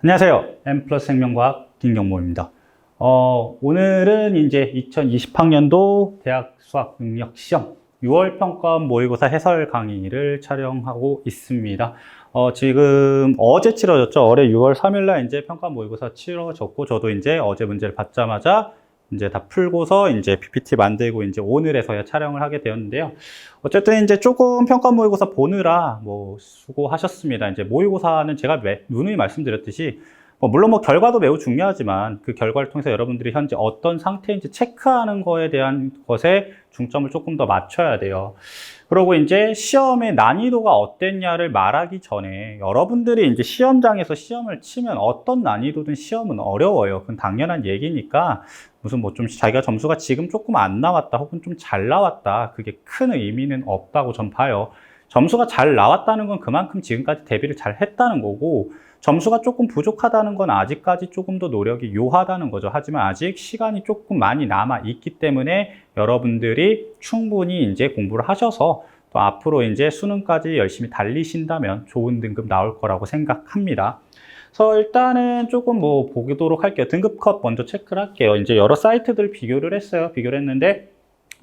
안녕하세요. M+ 생명과학 김경모입니다. 오늘은 이제 2020학년도 대학 수학 능력 시험 6월 평가원 모의고사 해설 강의를 촬영하고 있습니다. 지금 어제 치러졌죠. 올해 6월 3일날 이제 평가 모의고사 치러졌고, 저도 이제 어제 문제를 받자마자 이제 다 풀고서 이제 PPT 만들고 이제 오늘에서야 촬영을 하게 되었는데요. 어쨌든 이제 조금 평가 모의고사 보느라 수고하셨습니다. 이제 모의고사는 제가 누누이 말씀드렸듯이 물론 결과도 매우 중요하지만 그 결과를 통해서 여러분들이 현재 어떤 상태인지 체크하는 거에 대한 것에 중점을 조금 더 맞춰야 돼요. 그리고 이제 시험의 난이도가 어땠냐를 말하기 전에 여러분들이 이제 시험장에서 시험을 치면 어떤 난이도든 시험은 어려워요. 그건 당연한 얘기니까 무슨 좀 자기가 점수가 지금 조금 안 나왔다 혹은 좀 잘 나왔다, 그게 큰 의미는 없다고 전 봐요. 점수가 잘 나왔다는 건 그만큼 지금까지 대비를 잘 했다는 거고, 점수가 조금 부족하다는 건 아직까지 조금 더 노력이 요하다는 거죠. 하지만 아직 시간이 조금 많이 남아 있기 때문에 여러분들이 충분히 이제 공부를 하셔서 또 앞으로 이제 수능까지 열심히 달리신다면 좋은 등급 나올 거라고 생각합니다. 그래서 일단은 조금 보도록 할게요. 등급 컷 먼저 체크를 할게요. 이제 여러 사이트들 비교를 했어요. 비교를 했는데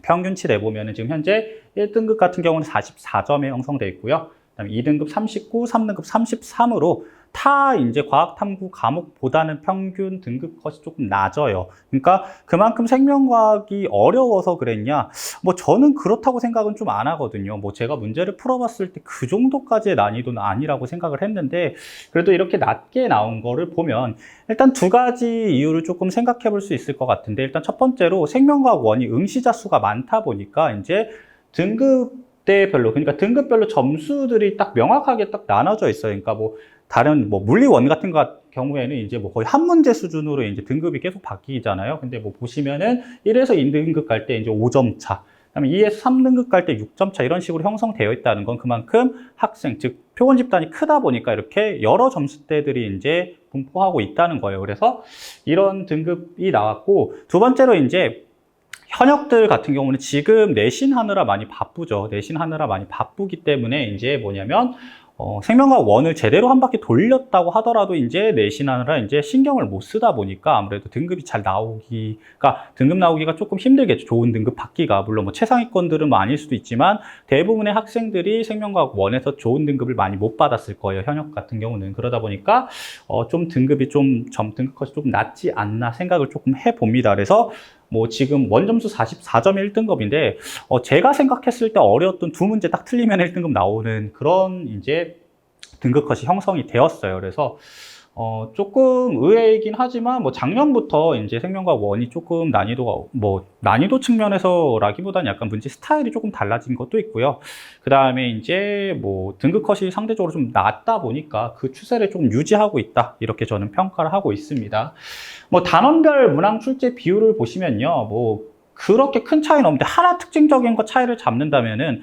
평균치 내보면은 지금 현재 1등급 같은 경우는 44점에 형성되어 있고요. 그다음에 2등급 39, 3등급 33으로 타 이제 과학탐구 과목보다는 평균 등급 컷이 조금 낮아요. 그러니까 그만큼 생명과학이 어려워서 그랬냐? 저는 그렇다고 생각은 좀 안 하거든요. 제가 문제를 풀어봤을 때 그 정도까지의 난이도는 아니라고 생각을 했는데, 그래도 이렇게 낮게 나온 거를 보면 일단 두 가지 이유를 조금 생각해 볼 수 있을 것 같은데, 일단 첫 번째로 생명과학 원이 응시자 수가 많다 보니까 이제 등급대별로, 그러니까 등급별로 점수들이 딱 명확하게 딱 나눠져 있어요. 그러니까 다른 물리원 같은 경우에는 이제 거의 한 문제 수준으로 이제 등급이 계속 바뀌잖아요. 근데 보시면은 1에서 2등급 갈 때 이제 5점 차, 그다음에 2에서 3등급 갈 때 6점 차, 이런 식으로 형성되어 있다는 건 그만큼 학생, 즉 표본 집단이 크다 보니까 이렇게 여러 점수대들이 이제 분포하고 있다는 거예요. 그래서 이런 등급이 나왔고, 두 번째로 이제 현역들 같은 경우는 지금 내신하느라 많이 바쁘죠. 내신하느라 많이 바쁘기 때문에 이제 생명과학 원을 제대로 한 바퀴 돌렸다고 하더라도 이제 내신하느라 이제 신경을 못 쓰다 보니까 아무래도 등급이 잘 나오기가, 등급 나오기가 조금 힘들겠죠. 좋은 등급 받기가. 물론 최상위권들은 아닐 수도 있지만 대부분의 학생들이 생명과학 원에서 좋은 등급을 많이 못 받았을 거예요. 현역 같은 경우는. 그러다 보니까 좀 등급이 등급 컷이 조금 낮지 않나 생각을 조금 해봅니다. 그래서 지금 원점수 44점이 1등급인데, 제가 생각했을 때 어려웠던 두 문제 딱 틀리면 1등급 나오는 그런 이제 등급 컷이 형성이 되었어요. 그래서 조금 의외이긴 하지만 작년부터 이제 생명과학 원이 조금 난이도가 난이도 측면에서라기보다는 약간 문제 스타일이 조금 달라진 것도 있고요. 그 다음에 이제 등급 컷이 상대적으로 좀 낮다 보니까 그 추세를 조금 유지하고 있다, 이렇게 저는 평가를 하고 있습니다. 단원별 문항 출제 비율을 보시면요, 그렇게 큰 차이는 없는데 하나 특징적인 거 차이를 잡는다면은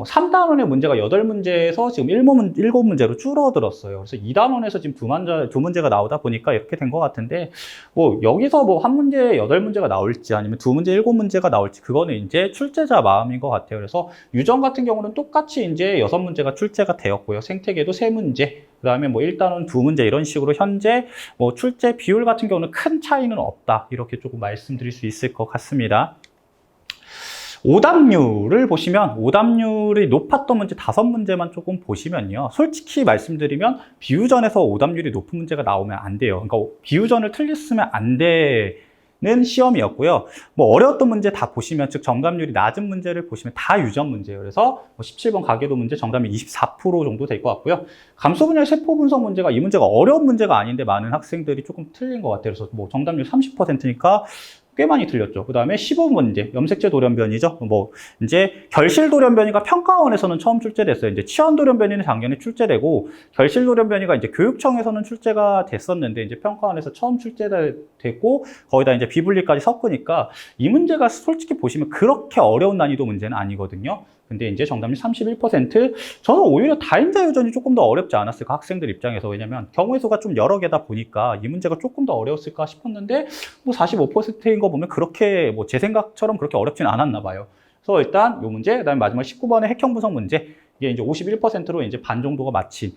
3단원의 문제가 8문제에서 지금 7문제로 줄어들었어요. 그래서 2단원에서 지금 두 문제가 나오다 보니까 이렇게 된 것 같은데, 여기서 한 문제에 8문제가 나올지 아니면 두 문제 7문제가 나올지, 그거는 이제 출제자 마음인 것 같아요. 그래서 유전 같은 경우는 똑같이 이제 6문제가 출제가 되었고요. 생태계도 3문제, 그 다음에 1단원 2문제, 이런 식으로 현재 출제 비율 같은 경우는 큰 차이는 없다, 이렇게 조금 말씀드릴 수 있을 것 같습니다. 오답률을 보시면, 오답률이 높았던 문제 5문제만 조금 보시면요, 솔직히 말씀드리면 비유전에서 오답률이 높은 문제가 나오면 안 돼요. 그러니까 비유전을 틀렸으면 안 되는 시험이었고요. 어려웠던 문제 다 보시면, 즉 정답률이 낮은 문제를 보시면 다 유전 문제예요. 그래서 17번 가계도 문제 정답이 24% 정도 될 것 같고요. 감소 분열 세포 분석 문제가, 이 문제가 어려운 문제가 아닌데 많은 학생들이 조금 틀린 것 같아요. 그래서 정답률 30%니까 꽤 많이 틀렸죠. 그 다음에 15문제, 염색체 돌연변이죠. 이제 결실 돌연변이가 평가원에서는 처음 출제됐어요. 이제 치원 돌연변이는 작년에 출제되고, 결실 돌연변이가 이제 교육청에서는 출제가 됐었는데, 이제 평가원에서 처음 출제됐고, 거기다 이제 비분리까지 섞으니까, 이 문제가 솔직히 보시면 그렇게 어려운 난이도 문제는 아니거든요. 근데 이제 정답률 31%, 저는 오히려 다인자 유전이 조금 더 어렵지 않았을까, 학생들 입장에서. 왜냐면 경우의 수가 좀 여러 개다 보니까 이 문제가 조금 더 어려웠을까 싶었는데, 45%인 거 보면 그렇게 제 생각처럼 그렇게 어렵진 않았나 봐요. 그래서 일단 요 문제, 그다음에 마지막 19번의 핵형 분석 문제, 이게 이제 51%로 이제 반 정도가 마친.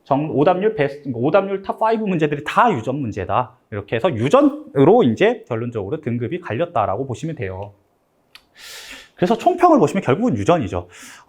오답률 탑 5 문제들이 다 유전 문제다. 이렇게 해서 유전으로 이제 결론적으로 등급이 갈렸다라고 보시면 돼요. 그래서 총평을 보시면 결국은 유전이죠.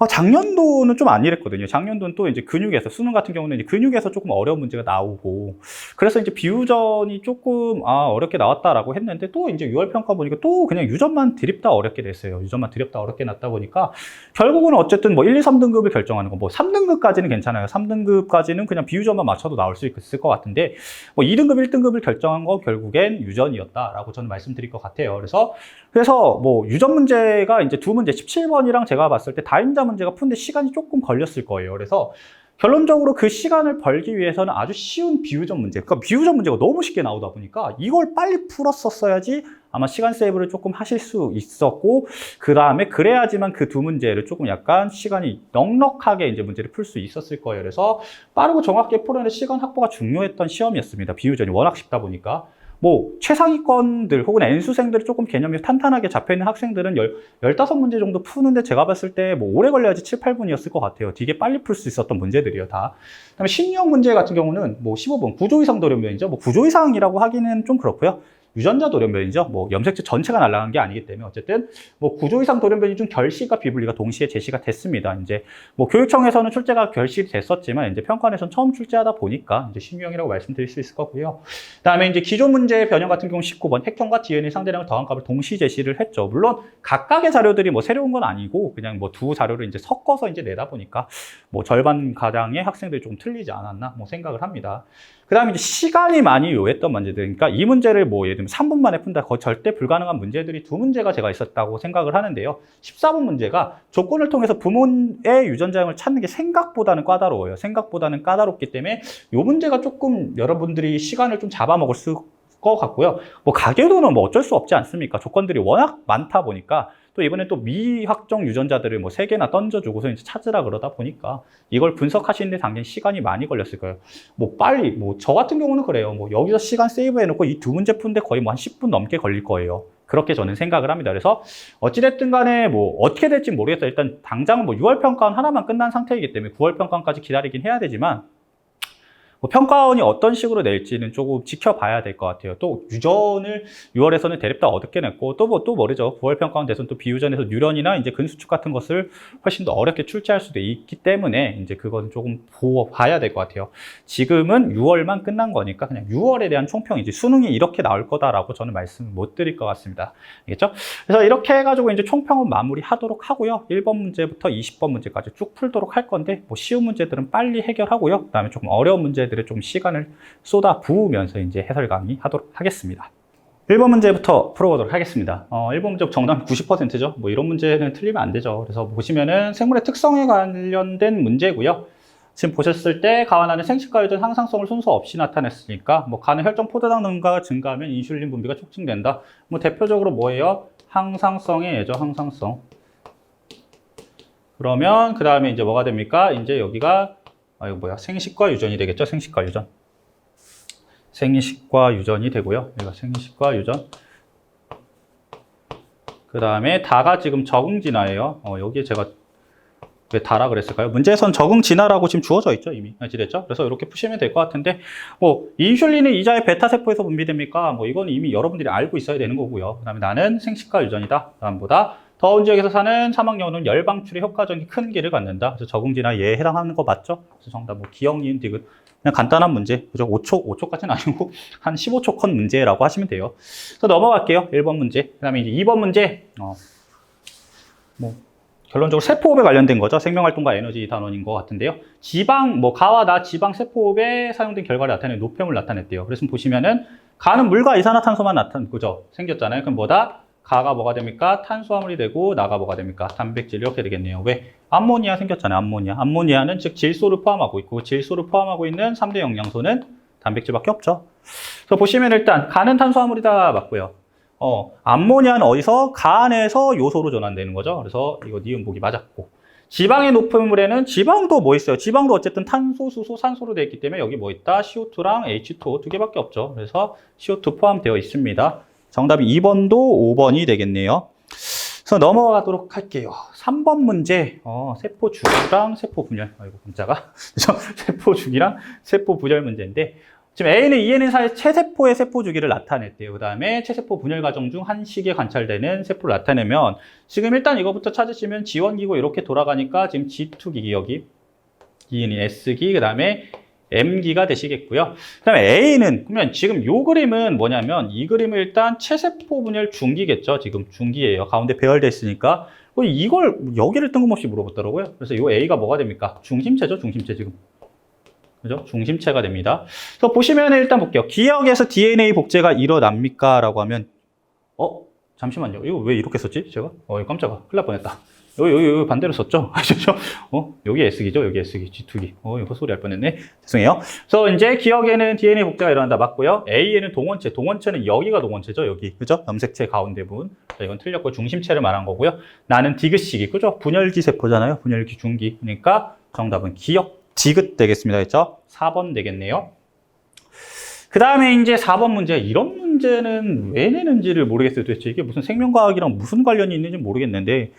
작년도는 좀 안 이랬거든요. 작년도는 또 이제 근육에서, 수능 같은 경우는 이제 근육에서 조금 어려운 문제가 나오고, 그래서 이제 비유전이 조금, 어렵게 나왔다라고 했는데, 또 이제 6월 평가 보니까 또 그냥 유전만 드립다 어렵게 됐어요. 유전만 드립다 어렵게 났다 보니까, 결국은 어쨌든 뭐 1, 2, 3등급을 결정하는 거, 뭐 3등급까지는 괜찮아요. 3등급까지는 그냥 비유전만 맞춰도 나올 수 있을 것 같은데, 뭐 2등급, 1등급을 결정한 거 결국엔 유전이었다라고 저는 말씀드릴 것 같아요. 그래서 뭐 유전 문제가 이제 두 문제, 17번이랑 제가 봤을 때 다인자 문제가 푸는데 시간이 조금 걸렸을 거예요. 그래서 결론적으로 그 시간을 벌기 위해서는 아주 쉬운 비유전 문제, 그러니까 비유전 문제가 너무 쉽게 나오다 보니까 이걸 빨리 풀었었어야지 아마 시간 세이브를 조금 하실 수 있었고, 그 다음에 그래야지만 그 두 문제를 조금 약간 시간이 넉넉하게 이제 문제를 풀 수 있었을 거예요. 그래서 빠르고 정확하게 풀어내는 시간 확보가 중요했던 시험이었습니다. 비유전이 워낙 쉽다 보니까. 뭐 최상위권들 혹은 N수생들이 조금 개념이 탄탄하게 잡혀있는 학생들은 15문제 정도 푸는데 제가 봤을 때 뭐 오래 걸려야지 7, 8분이었을 것 같아요. 되게 빨리 풀 수 있었던 문제들이에요, 다. 그다음에 심리학 문제 같은 경우는 뭐 15분, 9조 이상 돌연변이죠. 뭐 9조 이상이라고 하기는 좀 그렇고요. 유전자 돌연변이죠. 뭐 염색체 전체가 날아간 게 아니기 때문에 어쨌든 뭐 9조 이상 돌연변이 중 결시가 비분리가 동시에 제시가 됐습니다. 이제 뭐 교육청에서는 출제가 결실이 됐었지만 이제 평가원에서는 처음 출제하다 보니까 이제 신유형이라고 말씀드릴 수 있을 거고요. 그다음에 이제 기존 문제 변형 같은 경우 19번 핵형과 DNA 상대량을 더한 값을 동시 제시를 했죠. 물론 각각의 자료들이 뭐 새로운 건 아니고 그냥 뭐 두 자료를 이제 섞어서 이제 내다 보니까 뭐 절반 가량의 학생들이 좀 틀리지 않았나 뭐 생각을 합니다. 그 다음에 이제 시간이 많이 요했던 문제들. 그러니까 이 문제를 뭐 예를 들면 3분 만에 푼다. 거의 절대 불가능한 문제들이 두 문제가 제가 있었다고 생각을 하는데요. 14번 문제가 조건을 통해서 부모의 유전자형을 찾는 게 생각보다는 까다로워요. 생각보다는 까다롭기 때문에 이 문제가 조금 여러분들이 시간을 좀 잡아먹을 것 같고요. 뭐 가계도는 뭐 어쩔 수 없지 않습니까? 조건들이 워낙 많다 보니까 또 이번에 또 미확정 유전자들을 뭐 3개나 던져주고서 이제 찾으라 그러다 보니까 이걸 분석하시는데 당연히 시간이 많이 걸렸을 거예요. 뭐 빨리, 뭐 저 같은 경우는 그래요. 뭐 여기서 시간 세이브 해놓고 이 두 문제 푸는데 거의 뭐 한 10분 넘게 걸릴 거예요. 그렇게 저는 생각을 합니다. 그래서 어찌됐든 간에 뭐 어떻게 될지 모르겠어요. 일단 당장은 뭐 6월 평가원 하나만 끝난 상태이기 때문에 9월 평가원까지 기다리긴 해야 되지만 뭐 평가원이 어떤 식으로 낼지는 조금 지켜봐야 될 것 같아요. 또 유전을 6월에서는 대립다 어둡게 냈고 또 모르죠. 9월 평가원 돼서는 또 비유전에서 뉴런이나 이제 근수축 같은 것을 훨씬 더 어렵게 출제할 수도 있기 때문에 이제 그건 조금 봐야 될 것 같아요. 지금은 6월만 끝난 거니까 그냥 6월에 대한 총평이지 수능이 이렇게 나올 거다라고 저는 말씀을 못 드릴 것 같습니다. 알겠죠? 그래서 이렇게 해가지고 이제 총평은 마무리하도록 하고요. 1번 문제부터 20번 문제까지 쭉 풀도록 할 건데 뭐 쉬운 문제들은 빨리 해결하고요. 그다음에 조금 어려운 문제들을 좀 시간을 쏟아 부으면서 이제 해설 강의 하도록 하겠습니다. 1번 문제부터 풀어보도록 하겠습니다. 1번 문제 정답 90%죠. 뭐 이런 문제는 틀리면 안 되죠. 그래서 보시면은 생물의 특성에 관련된 문제고요. 지금 보셨을 때 가완하는 생식과 유전 항상성을 순서 없이 나타냈으니까 뭐 간의 혈전 포도당 능가가 증가하면 인슐린 분비가 촉진된다. 뭐 대표적으로 뭐예요? 항상성의 예죠. 항상성. 그러면 그 다음에 이제 뭐가 됩니까? 이제 여기가 이거 뭐야? 생식과 유전이 되겠죠? 생식과 유전. 생식과 유전이 되고요. 여기가 생식과 유전. 그 다음에 다가 지금 적응 진화예요. 여기에 제가 왜 다라 그랬을까요? 문제에선 적응 진화라고 지금 주어져 있죠, 이미. 알겠죠? 그래서 이렇게 푸시면 될 것 같은데, 뭐, 인슐린은 이자의 베타세포에서 분비됩니까? 뭐, 이건 이미 여러분들이 알고 있어야 되는 거고요. 그 다음에 나는 생식과 유전이다. 다음보다 더운 지역에서 사는 사막여우는 열 방출에 효과적인 큰 기를 갖는다. 그래서 적응 진화에 해당하는 거 맞죠? 그래서 정답 뭐, 기억, 니은, 디귿. 그냥 간단한 문제. 그죠? 5초까지는 아니고, 한 15초 컷 문제라고 하시면 돼요. 그래서 넘어갈게요. 1번 문제. 그 다음에 이제 2번 문제. 결론적으로 세포호흡에 관련된 거죠. 생명활동과 에너지 단원인 것 같은데요. 지방, 뭐, 가와 나 지방 세포호흡에 사용된 결과를 나타내는 노폐물 나타냈대요. 그래서 보시면은, 가는 물과 이산화탄소만 그죠? 생겼잖아요. 그럼 뭐다? 가가 뭐가 됩니까? 탄수화물이 되고, 나가 뭐가 됩니까? 단백질 이렇게 되겠네요. 왜? 암모니아 생겼잖아요. 암모니아. 암모니아는 즉 질소를 포함하고 있고, 질소를 포함하고 있는 3대 영양소는 단백질밖에 없죠. 그래서 보시면 일단, 가는 탄수화물이다 맞고요. 암모니아는 어디서? 가 안에서 요소로 전환되는 거죠. 그래서 이거 니은 보기 맞았고. 지방의 높은 물에는 지방도 뭐 있어요? 지방도 어쨌든 탄소, 수소, 산소로 되어 있기 때문에 여기 뭐 있다? CO2랑 H2O 두 개밖에 없죠. 그래서 CO2 포함되어 있습니다. 정답이 2번도 5번이 되겠네요. 그래서 넘어가도록 할게요. 3번 문제, 세포 주기랑 세포 분열. 아이고, 문자가. 세포 주기랑 세포 분열 문제인데, 지금 A는 ENN 사이 체세포의 세포 주기를 나타냈대요. 그 다음에 체세포 분열 과정 중 한 시기에 관찰되는 세포를 나타내면, 지금 일단 이거부터 찾으시면 지원기고 이렇게 돌아가니까 지금 G2기, 여기. EN이 S기, 그 다음에 M기가 되시겠고요. 그 다음에 A는, 그러면 지금 요 그림은 뭐냐면, 이 그림은 일단 체세포 분열 중기겠죠. 지금 중기예요. 가운데 배열되어 있으니까. 이걸 여기를 뜬금없이 물어봤더라고요. 그래서 요 A가 뭐가 됩니까? 중심체죠, 중심체 지금. 그죠? 중심체가 됩니다. 그래서 보시면 일단 볼게요. 기역에서 DNA 복제가 일어납니까? 라고 하면, 잠시만요. 이거 왜 이렇게 썼지? 제가? 이거 깜짝아. 큰일 날 뻔했다. 여기 반대로 썼죠? 아시죠? 여기 S기죠? 여기 S기, G2기. 이거 소리 할 뻔했네. 죄송해요. 그래서 이제 기억에는 DNA 복제가 일어난다. 맞고요. A에는 동원체. 동원체는 여기가 동원체죠? 여기. 그죠? 염색체 가운데 부분. 자, 이건 틀렸고 중심체를 말한 거고요. 나는 디귿시기. 그죠? 분열기 세포잖아요. 분열기 중기. 그러니까 정답은 기억, 디귿 되겠습니다. 그죠? 4번 되겠네요. 그 다음에 이제 4번 문제. 이런 문제는 왜 내는지를 모르겠어요. 도대체 이게 무슨 생명과학이랑 무슨 관련이 있는지 모르겠는데,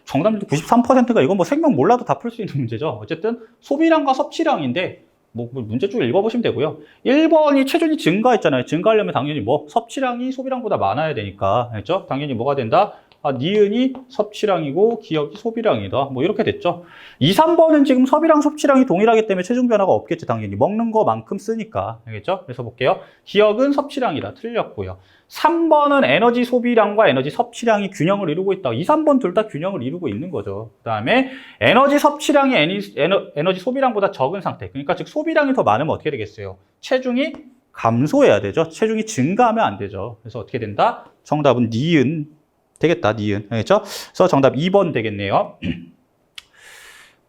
정답률도 93%가 이건 생명 몰라도 다 풀 수 있는 문제죠. 어쨌든 소비량과 섭취량인데, 문제 쭉 읽어보시면 되고요. 1번이 체중이 증가했잖아요. 증가하려면 당연히 섭취량이 소비량보다 많아야 되니까. 알죠? 당연히 뭐가 된다? 니은이 섭취량이고 기억이 소비량이다. 이렇게 됐죠. 2, 3번은 지금 소비량, 섭취량이 동일하기 때문에 체중 변화가 없겠지. 당연히 먹는 거만큼 쓰니까. 알겠죠? 그래서 볼게요. 기억은 섭취량이다. 틀렸고요. 3번은 에너지 소비량과 에너지 섭취량이 균형을 이루고 있다. 2, 3번 둘 다 균형을 이루고 있는 거죠. 그 다음에 에너지 섭취량이 에너지 소비량보다 적은 상태. 그러니까 즉 소비량이 더 많으면 어떻게 되겠어요? 체중이 감소해야 되죠. 체중이 증가하면 안 되죠. 그래서 어떻게 된다? 정답은 니은 되겠다. 니은. 알겠죠? 그래서 정답 2번 되겠네요.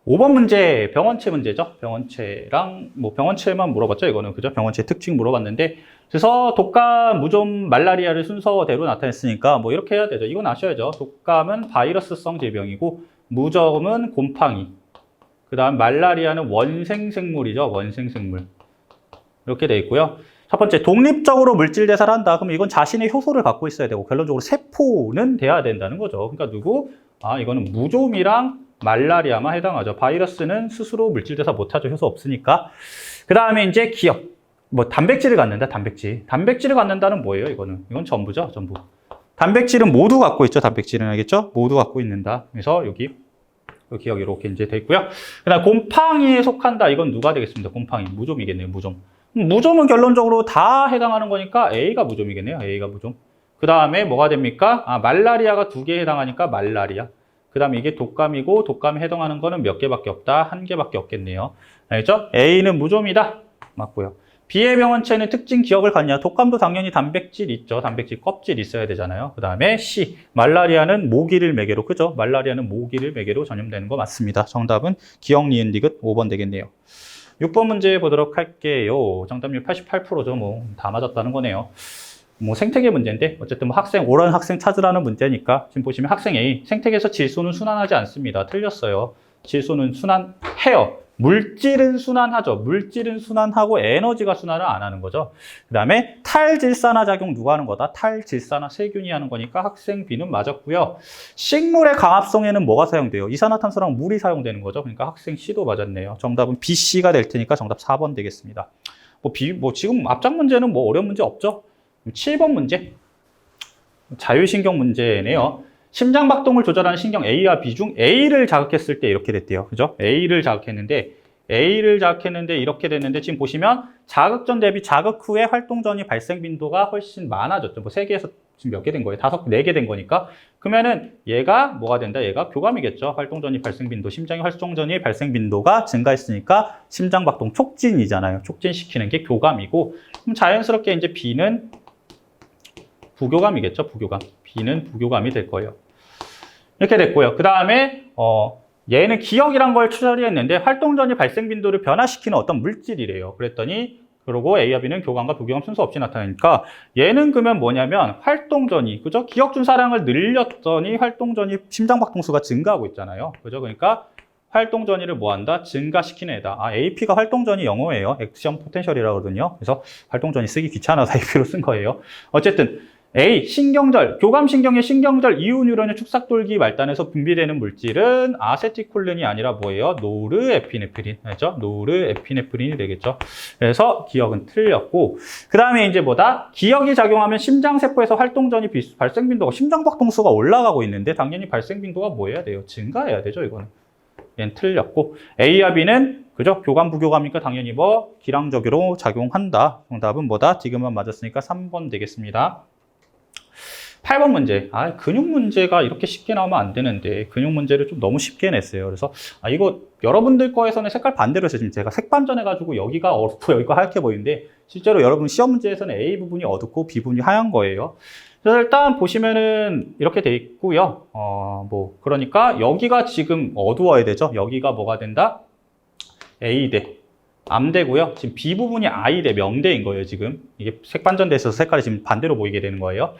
5번 문제, 병원체 문제죠. 병원체랑, 병원체만 물어봤죠, 이거는. 그죠? 병원체 특징 물어봤는데. 그래서 독감, 무좀, 말라리아를 순서대로 나타냈으니까 이렇게 해야 되죠. 이건 아셔야죠. 독감은 바이러스성 질병이고, 무좀은 곰팡이. 그 다음 말라리아는 원생생물이죠. 원생생물. 이렇게 돼 있고요. 첫 번째, 독립적으로 물질 대사를 한다. 그럼 이건 자신의 효소를 갖고 있어야 되고, 결론적으로 세포는 돼야 된다는 거죠. 그러니까 이거는 무좀이랑 말라리아만 해당하죠. 바이러스는 스스로 물질 대사 못하죠. 효소 없으니까. 그 다음에 이제 기억. 단백질을 갖는다, 단백질. 단백질을 갖는다는 뭐예요, 이거는? 이건 전부죠, 전부. 단백질은 모두 갖고 있죠, 단백질은. 알겠죠? 모두 갖고 있는다. 그래서 여기 기억 이렇게 이제 돼 있고요. 그 다음 곰팡이에 속한다. 이건 누가 되겠습니다, 곰팡이. 무좀이겠네요, 무좀. 무좀은 결론적으로 다 해당하는 거니까 A가 무좀이겠네요. A가 무좀. 그 다음에 뭐가 됩니까? 말라리아가 2개에 해당하니까 말라리아. 그 다음에 이게 독감이고 독감에 해당하는 거는 몇 개밖에 없다. 1개밖에 없겠네요. 알겠죠? A는 무좀이다. 맞고요. B의 병원체는 특징 기억을 갖냐? 독감도 당연히 단백질 있죠. 단백질 껍질 있어야 되잖아요. 그 다음에 C. 말라리아는 모기를 매개로. 그죠? 말라리아는 모기를 매개로 전염되는 거 맞습니다. 정답은 기억, 니은, 디귿 5번 되겠네요. 6번 문제 보도록 할게요. 정답률 88%죠. 다 맞았다는 거네요. 생태계 문제인데 어쨌든 옳은 학생 찾으라는 문제니까 지금 보시면 학생 A, 생태계에서 질소는 순환하지 않습니다. 틀렸어요. 질소는 순환해요. 물질은 순환하죠. 물질은 순환하고 에너지가 순환을 안 하는 거죠. 그 다음에 탈질산화 작용 누가 하는 거다? 탈질산화 세균이 하는 거니까 학생 B는 맞았고요. 식물의 강합성에는 뭐가 사용돼요? 이산화탄소랑 물이 사용되는 거죠. 그러니까 학생 C도 맞았네요. 정답은 B, C가 될 테니까 정답 4번 되겠습니다. 지금 앞장 문제는 어려운 문제 없죠? 7번 문제. 자율신경 문제네요. 심장박동을 조절하는 신경 A와 B 중 A를 자극했을 때 이렇게 됐대요. 그죠? A를 자극했는데 이렇게 됐는데 지금 보시면 자극 전 대비 자극 후에 활동 전이 발생 빈도가 훨씬 많아졌죠. 3개에서 지금 몇 개 된 거예요? 4개 된 거니까. 그러면은 얘가 뭐가 된다? 얘가 교감이겠죠. 활동 전이 발생 빈도, 심장의 활동 전이 발생 빈도가 증가했으니까 심장박동 촉진이잖아요. 촉진시키는 게 교감이고, 그럼 자연스럽게 이제 B는 부교감이겠죠. 부교감. B는 부교감이 될 거예요. 이렇게 됐고요. 그 다음에 얘는 기억이란 걸 처리했는데 활동 전이 발생 빈도를 변화시키는 어떤 물질이래요. 그러고 A와 B는 교감과 부교감 순서 없이 나타나니까 얘는 그러면 뭐냐면 활동 전이, 그죠? 기억 준사량을 늘렸더니 활동 전이 심장박동수가 증가하고 있잖아요. 그죠? 그러니까 활동 전이를 뭐한다? 증가시키는 애다. AP가 활동 전이 영어예요. 액션 포텐셜이라고 그러거든요. 그래서 활동 전이 쓰기 귀찮아서 AP로 쓴 거예요. 어쨌든 A. 신경절, 교감신경의 신경절 이온유런의 축삭돌기 말단에서 분비되는 물질은 아세틸콜린이 아니라 뭐예요? 노르에피네프린. 그렇죠? 노르에피네프린이 되겠죠. 그래서 기억은 틀렸고, 그 다음에 이제 뭐다? 기억이 작용하면 심장세포에서 활동전이 발생빈도가, 심장박동수가 올라가고 있는데 당연히 발생빈도가 뭐 해야 돼요? 증가해야 되죠, 이거는. 얘는 틀렸고, A와 B는 그죠? 교감 부교감이니까 당연히 뭐 기량적으로 작용한다. 정답은 뭐다? 지금은 맞았으니까 3번 되겠습니다. 8번 문제. 근육 문제가 이렇게 쉽게 나오면 안 되는데 근육 문제를 좀 너무 쉽게 냈어요. 그래서 이거 여러분들 거에서는 색깔 반대로 해서 지금 제가 색반전 해가지고 여기가 어둡고 여기가 하얗게 보이는데 실제로 여러분 시험 문제에서는 A 부분이 어둡고 B 부분이 하얀 거예요. 그래서 일단 보시면은 이렇게 돼 있고요. 그러니까 여기가 지금 어두워야 되죠. 여기가 뭐가 된다? A대. 암대고요. 지금 B 부분이 I대, 명대인 거예요, 지금. 이게 색반전돼 있어서 색깔이 지금 반대로 보이게 되는 거예요.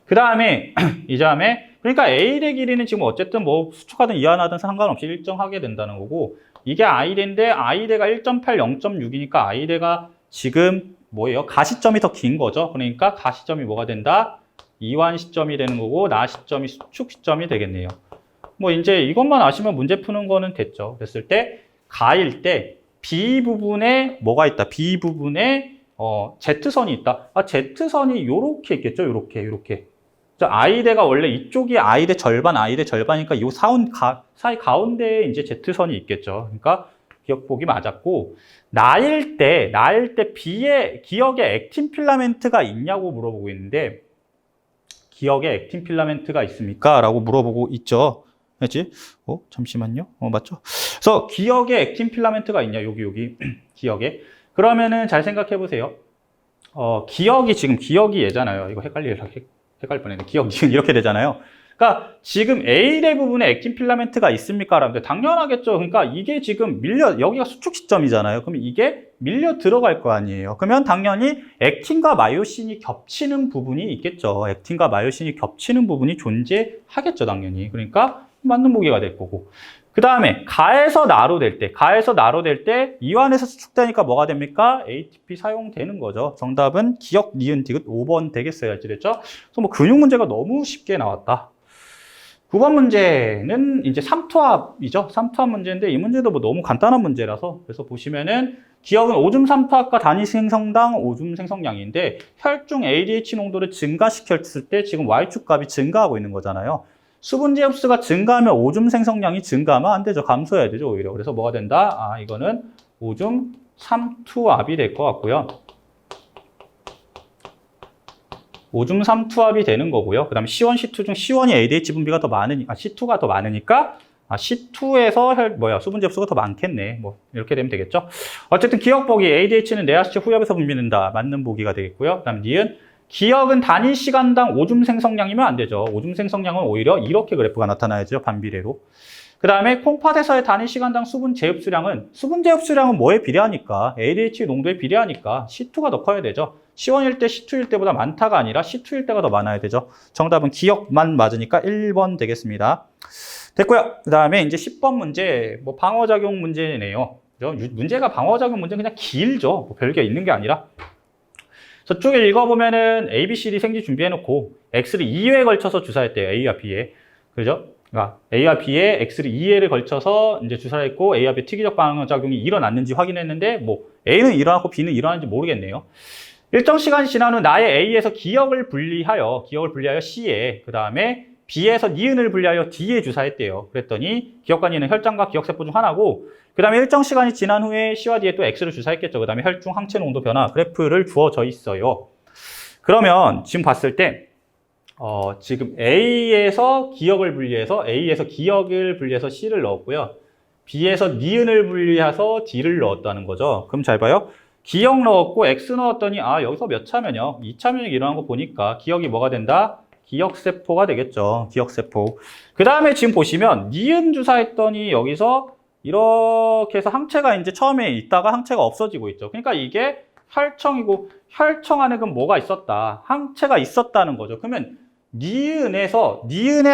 그 다음에, 이 다음에, 그러니까 A대 길이는 지금 어쨌든 뭐 수축하든 이완하든 상관없이 일정하게 된다는 거고, 이게 I대인데, I대가 1.8, 0.6이니까 I대가 지금 뭐예요? 가시점이 더 긴 거죠. 그러니까 가시점이 뭐가 된다? 이완 시점이 되는 거고, 나 시점이 수축 시점이 되겠네요. 뭐 이제 이것만 아시면 문제 푸는 거는 됐죠. 됐을 때, 가일 때, B 부분에 뭐가 있다? B 부분에 Z선이 있다. Z선이 요렇게 있겠죠? 요렇게. I대가 원래 이쪽이 I대 절반, I대 절반이니까 이 사이 가운데에 이제 Z선이 있겠죠. 그러니까 기억보기 맞았고, 나일 때 B의 기억에 액틴 필라멘트가 있냐고 물어보고 있는데, 기억에 액틴 필라멘트가 있습니까? 라고 물어보고 있죠. 그렇지? 잠시만요. 맞죠? 그래서 기억에 액틴 필라멘트가 있냐? 여기 기억에. 그러면은 잘 생각해 보세요. 지금 기억이 얘잖아요. 이거 헷갈릴 뻔했네. 기억이 이렇게 되잖아요. 그러니까 지금 A대 부분에 액틴 필라멘트가 있습니까? 라는데 당연하겠죠. 그러니까 이게 지금 여기가 수축 시점이잖아요. 그러면 이게 밀려 들어갈 거 아니에요. 그러면 당연히 액틴과 마요신이 겹치는 부분이 있겠죠. 액틴과 마요신이 겹치는 부분이 존재하겠죠, 당연히. 그러니까 맞는 보기가 될 거고. 그 다음에 가에서 나로 될 때 이완에서 수축되니까 뭐가 됩니까? ATP 사용되는 거죠. 정답은 기억, 니은, 디귿 5번 되겠어요. 알겠죠? 그래서 뭐 근육 문제가 너무 쉽게 나왔다. 9번 문제는 이제 삼투압이죠. 삼투압 문제인데 이 문제도 뭐 너무 간단한 문제라서 그래서 보시면은 기억은 오줌 삼투압과 단위 생성당 오줌 생성량인데 혈중 ADH 농도를 증가시켰을 때 지금 Y축 값이 증가하고 있는 거잖아요. 수분제 흡수가 증가하면 오줌 생성량이 증가하면 안 되죠. 감소해야 되죠, 오히려. 그래서 뭐가 된다? 이거는 오줌 삼투압이 될 것 같고요. 오줌 삼투압이 되는 거고요. 그 다음에 C1, C2 중 C1이 ADH 분비가 더 많으니까, C2가 더 많으니까, C2에서 수분제 흡수가 더 많겠네. 뭐, 이렇게 되면 되겠죠. 어쨌든 기억 보기, ADH는 뇌하수체 후엽에서 분비된다. 맞는 보기가 되겠고요. 그 다음 니은, 기억은 단위 시간당 오줌 생성량이면 안 되죠. 오줌 생성량은 오히려 이렇게 그래프가 나타나야죠. 반비례로. 그 다음에 콩팥에서의 단위 시간당 수분 재흡수량은 뭐에 비례하니까 ADH 농도에 비례하니까 C2가 더 커야 되죠. C1일 때 C2일 때보다 많다가 아니라 C2일 때가 더 많아야 되죠. 정답은 기억만 맞으니까 1번 되겠습니다. 됐고요. 그 다음에 이제 10번 문제, 뭐 방어작용 문제네요. 문제가 방어작용 문제 그냥 길죠. 뭐 별게 있는 게 아니라. 저쪽에 읽어보면은 A, B, C, D 생지 준비해놓고 X를 2회에 걸쳐서 주사했대요. A와 B에. 그죠? 그러니까 A와 B에 X를 2회를 걸쳐서 이제 주사를 했고 A와 B 특이적 방어작용이 일어났는지 확인했는데 뭐 A는 일어났고 B는 일어났는지 모르겠네요. 일정 시간이 지난 후 나의 A에서 기억을 분리하여 C에, 그 다음에 B에서 니은을 분리하여 D에 주사했대요. 그랬더니 기억과 니은 혈장과 기억세포 중 하나고 그 다음에 일정 시간이 지난 후에 C와 D에 또 X를 주사했겠죠. 그 다음에 혈중 항체 농도 변화 그래프를 주어져 있어요. 그러면 지금 봤을 때 지금 A에서 기억을 분리해서 C를 넣었고요. B에서 니은을 분리해서 D를 넣었다는 거죠. 그럼 잘 봐요. 기억 넣었고 X 넣었더니 여기서 몇 차면역? 2차면역이 일어난 거 보니까 기억이 뭐가 된다? 기억세포가 되겠죠. 기억세포. 그 다음에 지금 보시면 니은 주사했더니 여기서 이렇게 해서 항체가 이제 처음에 있다가 항체가 없어지고 있죠. 그러니까 이게 혈청이고 혈청 안에 그럼 뭐가 있었다? 항체가 있었다는 거죠. 그러면 니은에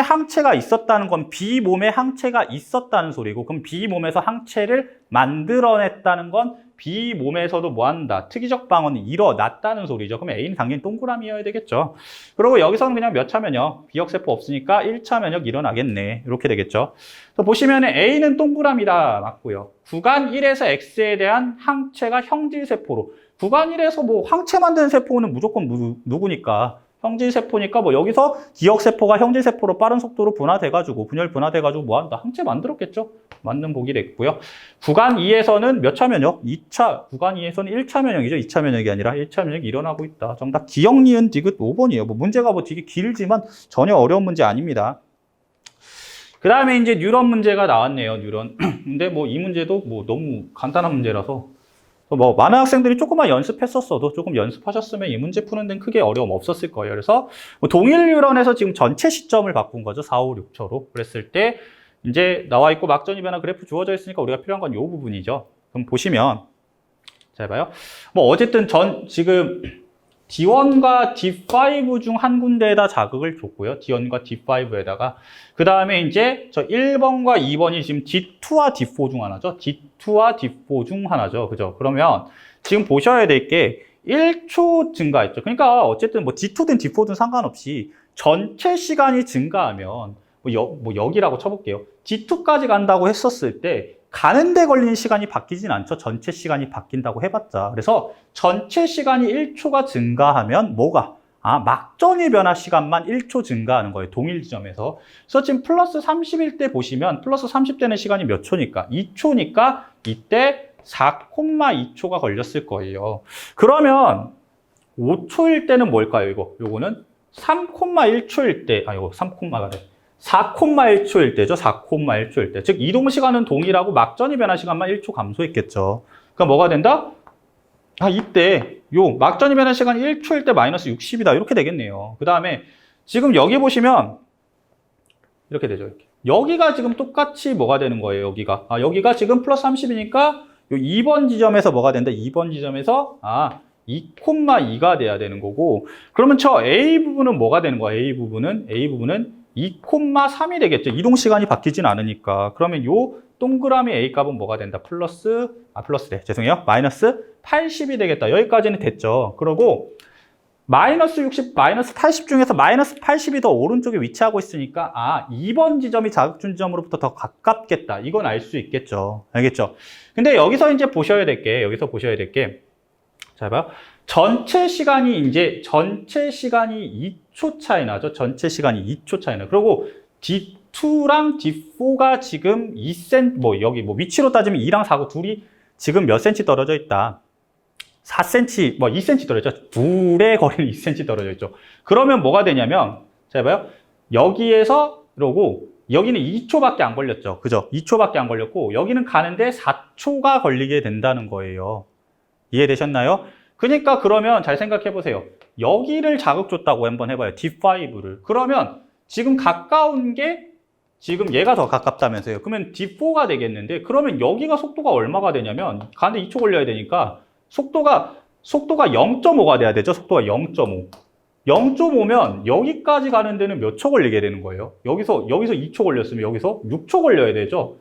항체가 있었다는 건 B 몸에 항체가 있었다는 소리고 그럼 B 몸에서 항체를 만들어냈다는 건 B 몸에서도 뭐 한다? 특이적 방언이 일어났다는 소리죠. 그럼 A는 당연히 동그라미여야 되겠죠. 그리고 여기서는 그냥 몇 차 면역? B역세포 없으니까 1차 면역 일어나겠네. 이렇게 되겠죠. 또 보시면은 A는 동그라미다. 맞고요. 구간 1에서 X에 대한 항체가 형질세포로. 구간 1에서 뭐 항체 만드는 세포는 무조건 누구니까? 형질세포니까 뭐 여기서 기억세포가 형질세포로 빠른 속도로 분화돼가지고 분열 분화돼가지고 뭐한다? 항체 만들었겠죠? 맞는 보기 됐고요. 구간 2에서는 몇 차 면역? 2차. 구간 2에서는 1차 면역이죠. 2차 면역이 아니라 1차 면역이 일어나고 있다. 정답 기억, 니은, 디귿 5번이에요. 뭐 문제가 뭐 되게 길지만 전혀 어려운 문제 아닙니다. 그 다음에 이제 뉴런 문제가 나왔네요. 뉴런. 근데 뭐 이 문제도 뭐 너무 간단한 문제라서 뭐 많은 학생들이 조금만 연습했었어도 조금 연습하셨으면 이 문제 푸는 데는 크게 어려움 없었을 거예요. 그래서 뭐 동일 뉴런에서 지금 전체 시점을 바꾼 거죠. 4, 5, 6초로. 그랬을 때 이제 나와 있고 막전이 변화 그래프 주어져 있으니까 우리가 필요한 건 이 부분이죠. 그럼 보시면 잘 봐요. 뭐 어쨌든 지금 D1과 D5 중 한 군데에다 자극을 줬고요. D1과 D5에다가. 그 다음에 이제 저 1번과 2번이 지금 D2와 D4 중 하나죠. D2와 D4 중 하나죠. 그죠? 그러면 지금 보셔야 될 게 1초 증가했죠. 그러니까 어쨌든 뭐 D2든 D4든 상관없이 전체 시간이 증가하면 뭐 여기라고 쳐볼게요. D2까지 간다고 했었을 때 가는 데 걸리는 시간이 바뀌진 않죠. 전체 시간이 바뀐다고 해봤자. 그래서 전체 시간이 1초가 증가하면 뭐가? 막전이 변화 시간만 1초 증가하는 거예요. 동일 지점에서. 그래서 지금 플러스 30일 때 보시면 플러스 30되는 시간이 몇 초니까? 2초니까 이때 4,2초가 걸렸을 거예요. 그러면 5초일 때는 뭘까요? 요거는 3,1초일 때, 이거 3,가 돼. 4,1초일 때죠. 4,1초일 때. 즉 이동 시간은 동일하고 막전이 변화 시간만 1초 감소했겠죠. 그러니까 뭐가 된다? 이때 막전이 변화 시간이 1초일 때 마이너스 60이다. 이렇게 되겠네요. 그 다음에 지금 여기 보시면 이렇게 되죠. 이렇게. 여기가 지금 똑같이 뭐가 되는 거예요. 여기가 지금 플러스 30이니까 요 2번 지점에서 뭐가 된다? 2번 지점에서 2,2가 돼야 되는 거고, 그러면 저 A 부분은 뭐가 되는 거야? A 부분은 2,3이 되겠죠. 이동 시간이 바뀌진 않으니까. 그러면 요 동그라미 A 값은 뭐가 된다? 플러스래. 죄송해요. 마이너스 80이 되겠다. 여기까지는 됐죠. 그러고 마이너스 60, 마이너스 80 중에서 마이너스 80이 더 오른쪽에 위치하고 있으니까 2번 지점이 자극준 지점으로부터 더 가깝겠다. 이건 알 수 있겠죠. 알겠죠? 근데 여기서 이제 보셔야 될 게 잘 봐요. 전체 시간이 2초 차이 나죠. 전체 시간이 2초 차이 나. 그리고 D2랑 D4가 지금 2cm, 여기 위치로 따지면 2랑 4고 둘이 지금 몇 cm 떨어져 있다. 4cm, 2cm 떨어져 있죠. 둘의 거리는 2cm 떨어져 있죠. 그러면 뭐가 되냐면, 잘 봐요. 여기에서, 그러고, 여기는 2초밖에 안 걸렸죠. 그죠? 2초밖에 안 걸렸고, 여기는 가는데 4초가 걸리게 된다는 거예요. 이해되셨나요? 그러니까 그러면 잘 생각해 보세요. 여기를 자극 줬다고 한번 해봐요. D5를. 그러면 지금 가까운 게 지금 얘가 더 가깝다면서요. 그러면 D4가 되겠는데, 그러면 여기가 속도가 얼마가 되냐면 가는데 2초 걸려야 되니까 속도가 0.5가 돼야 되죠. 속도가 0.5. 0.5면 여기까지 가는 데는 몇 초 걸리게 되는 거예요? 여기서 2초 걸렸으면 여기서 6초 걸려야 되죠.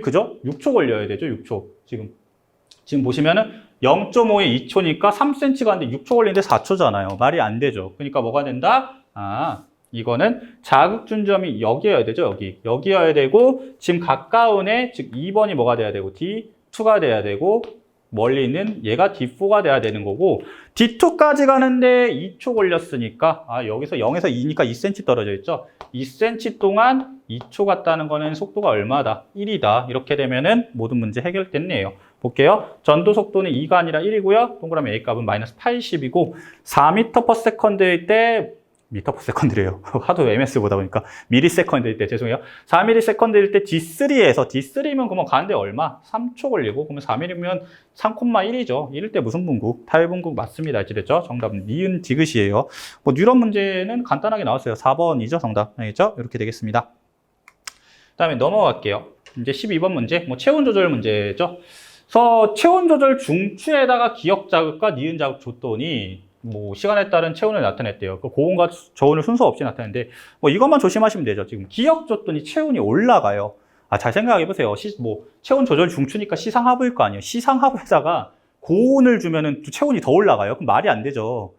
그죠? 6초 걸려야 되죠. 6초. 지금 보시면은 0.5에 2초니까 3cm 가는데 6초 걸리는데 4초잖아요. 말이 안 되죠. 그러니까 뭐가 된다? 이거는 자극준 점이 여기여야 되죠. 여기여야 되고, 지금 가까운 애, 즉 2번이 뭐가 돼야 되고, D2가 돼야 되고, 멀리 있는 얘가 D4가 돼야 되는 거고, D2까지 가는데 2초 걸렸으니까, 여기서 0에서 2니까 2cm 떨어져 있죠. 2cm 동안 2초 갔다는 거는 속도가 얼마다? 1이다. 이렇게 되면은 모든 문제 해결됐네요. 볼게요. 전도 속도는 2가 아니라 1이고요. 동그라미 A 값은 마이너스 80이고, 4m/s일 때, 미터/s래요. 하도 MS 보다 보니까 미리세컨드일 때, 죄송해요. 4ms일 때 D3면 그러면 가는데 얼마? 3초 걸리고, 그러면 4mm면 3,1이죠. 1일 때 무슨 분국? 타일분국 맞습니다. 알겠죠? 정답은 니은 디귿이에요. 뉴런 문제는 간단하게 나왔어요. 4번이죠. 정답. 알겠죠? 이렇게 되겠습니다. 그 다음에 넘어갈게요. 이제 12번 문제, 체온 조절 문제죠. 그래서 체온 조절 중추에다가 기역 자극과 니은 자극 줬더니 시간에 따른 체온을 나타냈대요. 고온과 저온을 순서 없이 나타냈는데 이것만 조심하시면 되죠. 지금 기역 줬더니 체온이 올라가요. 잘 생각해 보세요. 체온 조절 중추니까 시상하부일 거 아니에요. 시상하부에다가 고온을 주면은 또 체온이 더 올라가요. 그럼 말이 안 되죠.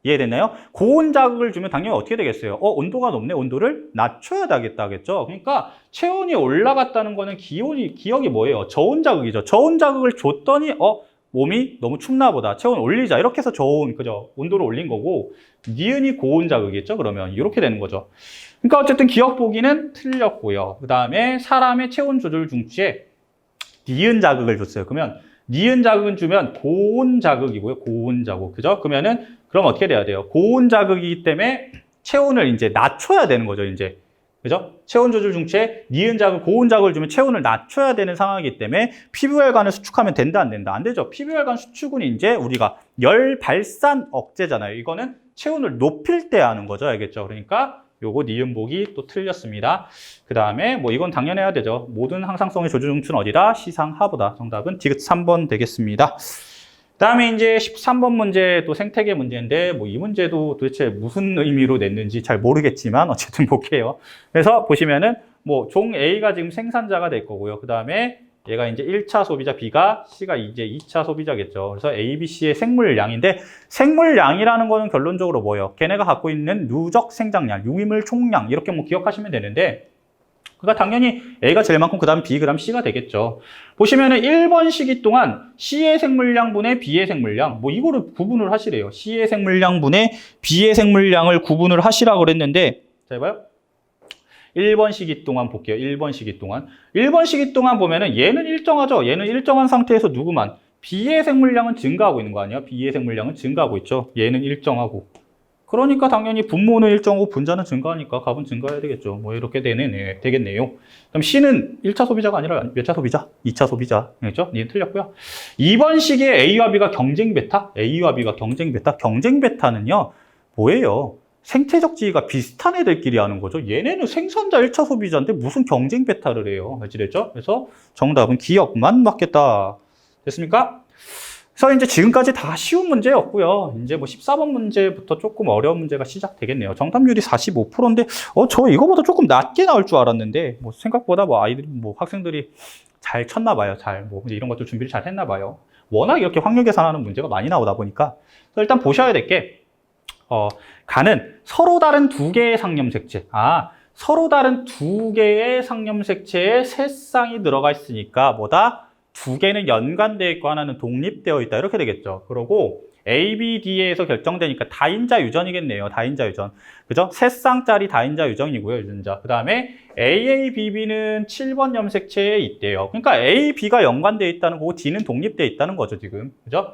이해됐나요? 고온 자극을 주면 당연히 어떻게 되겠어요? 온도가 높네. 온도를 낮춰야 되겠다겠죠. 그러니까 체온이 올라갔다는 거는 기억이 뭐예요? 저온 자극이죠. 저온 자극을 줬더니 몸이 너무 춥나 보다. 체온 올리자. 이렇게 해서 그죠? 온도를 올린 거고, 니은이 고온 자극이겠죠? 그러면 이렇게 되는 거죠. 그러니까 어쨌든 기억 보기는 틀렸고요. 그 다음에 사람의 체온 조절 중추에 니은 자극을 줬어요. 그러면 니은 자극은 주면 고온 자극이고요. 고온 자극. 그죠? 그럼 어떻게 돼야 돼요? 고온 자극이기 때문에 체온을 이제 낮춰야 되는 거죠, 이제. 그죠? 체온 조절 중추에 니은 자극, 고온 자극을 주면 체온을 낮춰야 되는 상황이기 때문에 피부혈관을 수축하면 된다, 안 된다? 안 되죠. 피부혈관 수축은 이제 우리가 열 발산 억제잖아요. 이거는 체온을 높일 때 하는 거죠. 알겠죠? 그러니까 요거 니은 보기 또 틀렸습니다. 그 다음에 이건 당연해야 되죠. 모든 항상성의 조절 중추는 어디다? 시상하부다. 정답은 디귿 3번 되겠습니다. 그 다음에 이제 13번 문제 또 생태계 문제인데 이 문제도 도대체 무슨 의미로 냈는지 잘 모르겠지만 어쨌든 볼게요. 그래서 보시면은 종 A가 지금 생산자가 될 거고요. 그 다음에 얘가 이제 1차 소비자 B가 C가 이제 2차 소비자겠죠. 그래서 A, B, C의 생물량인데 생물량이라는 거는 결론적으로 뭐예요? 걔네가 갖고 있는 누적 생장량, 유기물 총량 이렇게 기억하시면 되는데 그러니까 당연히 A가 제일 많고 그 다음 B, 그 다음 C가 되겠죠. 보시면은 1번 시기 동안 C의 생물량분의 B의 생물량 이거를 구분을 하시래요. C의 생물량분의 B의 생물량을 구분을 하시라고 그랬는데 자 봐요. 1번 시기 동안 볼게요. 1번 시기 동안. 1번 시기 동안 보면은 얘는 일정하죠. 얘는 일정한 상태에서 누구만 B의 생물량은 증가하고 있는 거 아니야? B의 생물량은 증가하고 있죠. 얘는 일정하고. 그러니까 당연히 분모는 일정하고 분자는 증가하니까 값은 증가해야 되겠죠. 이렇게 되겠네요. 그럼 C는 1차 소비자가 아니라 몇 차 소비자? 2차 소비자. 알겠죠? 얘는 틀렸고요. 2번 시기에 A와 B가 경쟁 베타? A와 B가 경쟁 베타? 경쟁 베타는요. 뭐예요? 생태적 지위가 비슷한 애들끼리 하는 거죠. 얘네는 생산자 1차 소비자인데 무슨 경쟁 베타를 해요. 알겠죠? 그래서 정답은 기억만 맞겠다. 됐습니까? 그래서 이제 지금까지 다 쉬운 문제였고요. 이제 14번 문제부터 조금 어려운 문제가 시작되겠네요. 정답률이 45%인데, 저 이거보다 조금 낮게 나올 줄 알았는데, 생각보다 아이들이, 학생들이 잘 쳤나 봐요. 이제 이런 것도 준비를 잘 했나 봐요. 워낙 이렇게 확률 계산하는 문제가 많이 나오다 보니까. 그래서 일단 보셔야 될 게, 간은 서로 다른 두 개의 상념색체. 서로 다른 두 개의 상념색체에 세 쌍이 들어가 있으니까 두 개는 연관되어 있고 하나는 독립되어 있다. 이렇게 되겠죠. 그러고 A, B, D에서 결정되니까 다인자 유전이겠네요. 다인자 유전. 그죠? 세 쌍짜리 다인자 유전이고요. 유전자. 그 다음에 AA, BB는 7번 염색체에 있대요. 그러니까 A, B가 연관되어 있다는 거고 D는 독립되어 있다는 거죠. 지금. 그죠?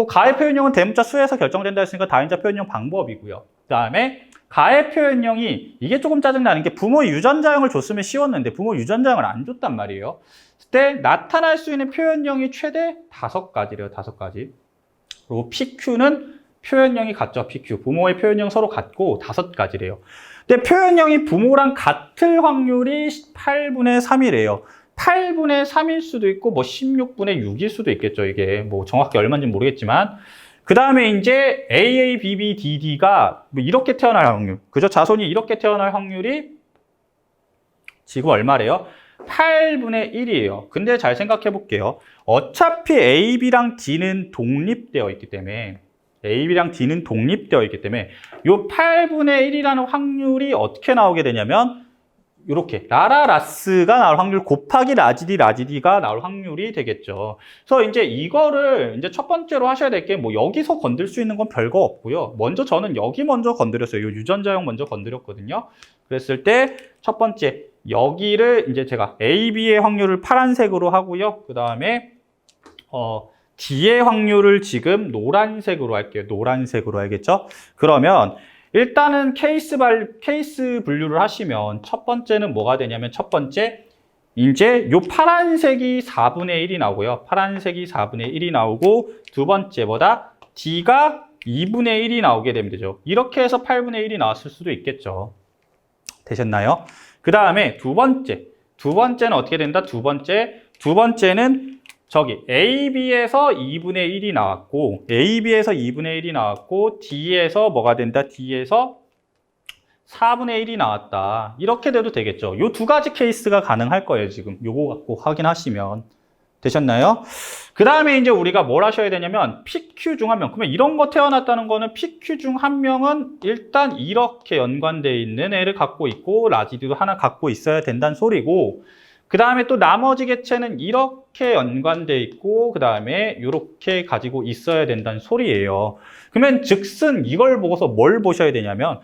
가의 표현형은 대문자 수에서 결정된다 했으니까 다인자 표현형 방법이고요. 그 다음에 가의 표현형이 이게 조금 짜증나는 게 부모 유전자형을 줬으면 쉬웠는데 부모 유전자형을 안 줬단 말이에요. 그때 나타날 수 있는 표현형이 최대 5가지래요. 5가지. 그리고 PQ는 표현형이 같죠. PQ. 부모의 표현형 서로 같고 5가지래요. 근데 표현형이 부모랑 같을 확률이 8분의 3이래요. 8분의 3일 수도 있고 16분의 6일 수도 있겠죠. 이게 정확히 얼마인지 모르겠지만 그 다음에 이제 AA, BB, DD가 이렇게 태어날 확률. 그죠? 자손이 이렇게 태어날 확률이 지금 얼마래요? 8분의 1이에요. 근데 잘 생각해 볼게요. 어차피 AB랑 D는 독립되어 있기 때문에 AB랑 D는 독립되어 있기 때문에 요 8분의 1이라는 확률이 어떻게 나오게 되냐면 이렇게 라라라스가 나올 확률 곱하기 라지디가 나올 확률이 되겠죠. 그래서 이제 이거를 이제 첫 번째로 하셔야 될 게 여기서 건들 수 있는 건 별거 없고요. 저는 여기 먼저 건드렸어요. 요 유전자형 먼저 건드렸거든요. 그랬을 때 첫 번째 여기를 이제 제가 A, B의 확률을 파란색으로 하고요. 그 다음에 D의 확률을 지금 노란색으로 할게요. 노란색으로 알겠죠? 그러면 일단은 케이스 분류를 하시면 첫 번째는 뭐가 되냐면 첫 번째 이제 요 파란색이 4분의 1이 나오고요. 파란색이 4분의 1이 나오고 두 번째 D가 2분의 1이 나오게 되면 되죠. 이렇게 해서 8분의 1이 나왔을 수도 있겠죠. 되셨나요? 그 다음에 두 번째는 어떻게 된다? 두 번째는 저기 AB에서 2분의 1이 나왔고 D에서 뭐가 된다? D에서 4분의 1이 나왔다. 이렇게 돼도 되겠죠. 요 두 가지 케이스가 가능할 거예요, 지금. 요거 갖고 확인하시면. 되셨나요? 그 다음에 이제 우리가 뭘 하셔야 되냐면, PQ 중 한 명. 그러면 이런 거 태어났다는 거는 PQ 중 한 명은 일단 이렇게 연관되어 있는 애를 갖고 있고, 라지디도 하나 갖고 있어야 된다는 소리고, 그 다음에 또 나머지 개체는 이렇게 연관되어 있고, 그 다음에 이렇게 가지고 있어야 된다는 소리예요. 그러면 즉슨 이걸 보고서 뭘 보셔야 되냐면,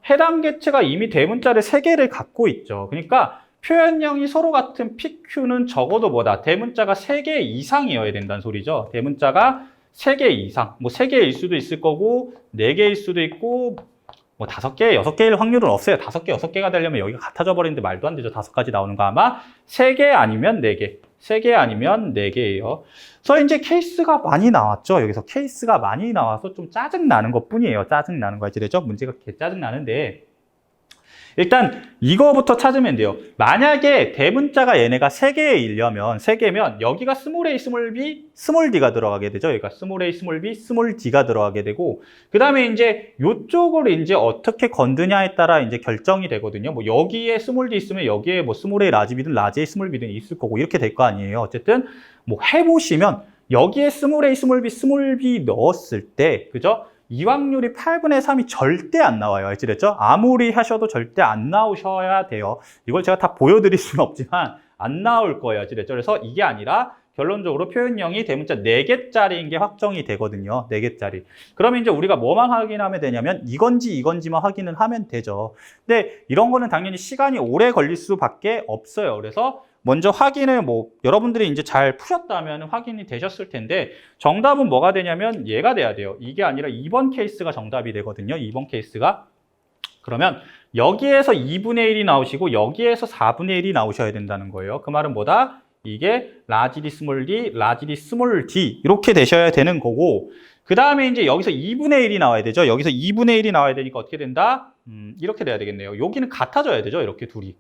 해당 개체가 이미 대문자를 3개를 갖고 있죠. 그러니까 표현형이 서로 같은 PQ는 적어도 뭐다? 대문자가 3개 이상이어야 된다는 소리죠. 대문자가 3개 이상. 뭐 3개일 수도 있을 거고, 4개일 수도 있고, 뭐 5개, 6개일 확률은 없어요. 5개, 6개가 되려면 여기가 같아져 버리는데 말도 안 되죠. 5가지 나오는 거 아마 3개 아니면 4개. 3개 아니면 4개예요. 그래서 이제 케이스가 많이 나왔죠. 여기서 케이스가 많이 나와서 좀 짜증나는 것 뿐이에요. 짜증나는 거 알죠? 문제가 개 짜증나는데 일단 이거부터 찾으면 돼요. 만약에 대문자가 얘네가 3개이려면 3개면 여기가 스몰 a, 스몰 b, 스몰 d가 들어가게 되죠. 여기가 스몰 a, 스몰 b, 스몰 d가 들어가게 되고 그 다음에 이제 이쪽을 이제 어떻게 건드냐에 따라 이제 결정이 되거든요. 뭐 여기에 스몰 d 있으면 여기에 뭐 스몰 a, 라지 b든 라지 a, 스몰 b든 있을 거고 이렇게 될 거 아니에요. 어쨌든 뭐 해보시면 여기에 스몰 a, 스몰 b 넣었을 때 그죠? 이 확률이 8분의 3이 절대 안 나와요. 알겠죠? 아무리 하셔도 절대 안 나오셔야 돼요. 이걸 제가 다 보여드릴 수는 없지만 안 나올 거예요. 알겠죠? 그래서 이게 아니라 결론적으로 표현형이 대문자 4개짜리인 게 확정이 되거든요. 4개짜리. 그러면 이제 우리가 뭐만 확인하면 되냐면 이건지만 확인을 하면 되죠. 근데 이런 거는 당연히 시간이 오래 걸릴 수밖에 없어요. 그래서 먼저 확인을 여러분들이 이제 잘 푸셨다면 확인이 되셨을 텐데 정답은 뭐가 되냐면 얘가 돼야 돼요. 이게 아니라 2번 케이스가 정답이 되거든요. 2번 케이스가. 그러면 여기에서 2분의 1이 나오시고 여기에서 4분의 1이 나오셔야 된다는 거예요. 그 말은 뭐다? 이게 라지 d 스몰 d, 라지 d 스몰 d 이렇게 되셔야 되는 거고 그 다음에 이제 여기서 2분의 1이 나와야 되죠. 여기서 2분의 1이 나와야 되니까 어떻게 된다? 이렇게 돼야 되겠네요. 여기는 같아져야 되죠. 이렇게 둘이.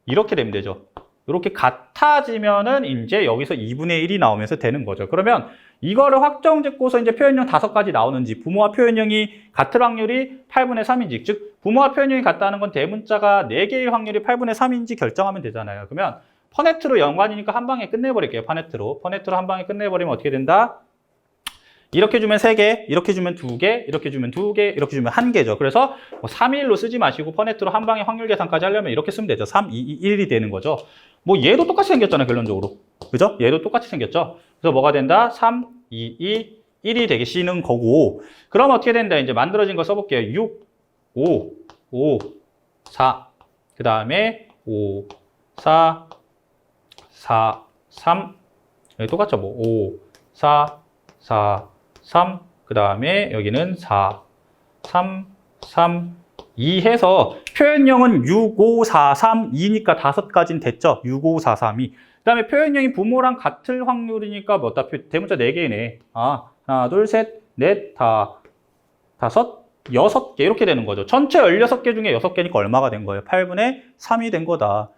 이렇게 되면 되죠. 이렇게 같아지면은 이제 여기서 2분의 1이 나오면서 되는 거죠. 그러면 이거를 확정 짓고서 이제 표현형 5가지 나오는지 부모와 표현형이 같을 확률이 8분의 3인지 즉 부모와 표현형이 같다는 건 대문자가 4개일 확률이 8분의 3인지 결정하면 되잖아요. 그러면 퍼네트로 연관이니까 한 방에 끝내버릴게요. 퍼네트로 한 방에 끝내버리면 어떻게 된다? 이렇게 주면 3개, 이렇게 주면 2개, 이렇게 주면 2개, 이렇게 주면 1개죠. 그래서 321로 쓰지 마시고 퍼네트로 한 방에 확률 계산까지 하려면 이렇게 쓰면 되죠. 3, 2, 2, 1이 되는 거죠. 뭐 얘도 똑같이 생겼잖아요. 결론적으로. 그죠? 얘도 똑같이 생겼죠. 그래서 뭐가 된다? 3, 2, 2, 1이 되시는 거고 그럼 어떻게 된다? 이제 만들어진 거 써볼게요. 6, 5, 5, 4, 그 다음에 5, 4, 4, 3 여기 똑같죠? 5, 4, 4, 3, 그 다음에 여기는 4, 3, 3, 2 해서 표현형은 6, 5, 4, 3, 2니까 5가지는 됐죠? 6, 5, 4, 3, 2. 그 다음에 표현형이 부모랑 같을 확률이니까 뭐다? 대문자 4개네. 하나, 둘, 셋, 넷, 다섯, 6개 이렇게 되는 거죠. 전체 16개 중에 6개니까 얼마가 된 거예요? 8분의 3이 된 거다.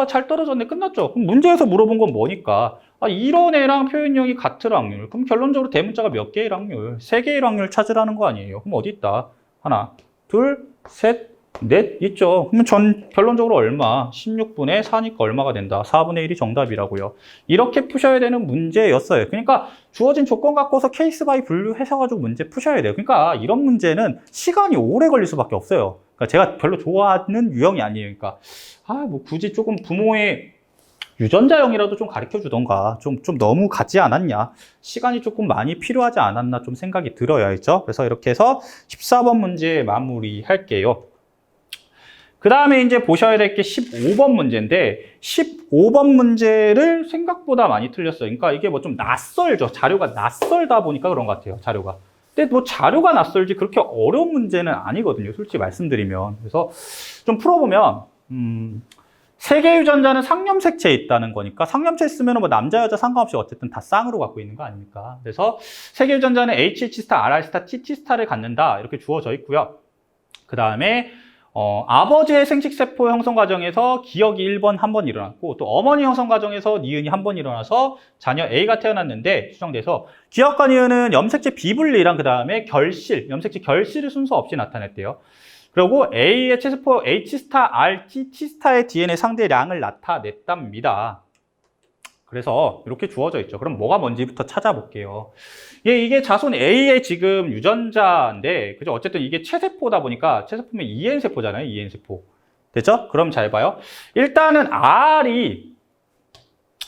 잘 떨어졌네. 끝났죠. 그럼 문제에서 물어본 건 뭐니까? 이런 애랑 표현형이 같을 확률. 그럼 결론적으로 대문자가 몇 개일 확률? 3개일 확률 찾으라는 거 아니에요. 그럼 어디 있다? 하나, 둘, 셋, 넷 있죠. 그러면 결론적으로 얼마? 16분의 4니까 얼마가 된다? 4분의 1이 정답이라고요. 이렇게 푸셔야 되는 문제였어요. 그러니까 주어진 조건 갖고서 케이스 바이 분류해서 문제 푸셔야 돼요. 그러니까 이런 문제는 시간이 오래 걸릴 수밖에 없어요. 그러니까 제가 별로 좋아하는 유형이 아니에요. 그러니까 뭐 굳이 조금 부모의 유전자형이라도 좀 가르쳐 주던가 좀 너무 같지 않았냐 시간이 조금 많이 필요하지 않았나 좀 생각이 들어요. 알죠? 그래서 이렇게 해서 14번 문제 마무리 할게요. 그 다음에 이제 보셔야 될 게 15번 문제인데 15번 문제를 생각보다 많이 틀렸어요. 그러니까 이게 뭐 좀 낯설죠. 자료가 낯설다 보니까 그런 것 같아요. 자료가. 근데 뭐 자료가 낯설지 그렇게 어려운 문제는 아니거든요. 솔직히 말씀드리면. 그래서 좀 풀어보면 세개 유전자는 상염색체에 있다는 거니까 상염체 있으면 뭐 남자 여자 상관없이 어쨌든 다 쌍으로 갖고 있는 거 아닙니까? 그래서 세개 유전자는 HH 스타, RR 스타, TT 스타를 갖는다 이렇게 주어져 있고요. 그 다음에 아버지의 생식세포 형성 과정에서 기억이 1번 한 번 일어났고 또 어머니 형성 과정에서 니은이 한 번 일어나서 자녀 A가 태어났는데 추정돼서 기억과 니은은 염색체 비분리랑 그 다음에 염색체 결실을 순서 없이 나타냈대요. 그리고 A의 체세포 H 스타 R T T 스타의 DNA 상대량을 나타냈답니다. 그래서 이렇게 주어져 있죠. 그럼 뭐가 뭔지부터 찾아볼게요. 이게 자손 A의 지금 유전자인데, 그죠? 어쨌든 이게 체세포다 보니까, 체세포면 EN세포잖아요. EN세포. 됐죠? 그럼 잘 봐요. 일단은 R이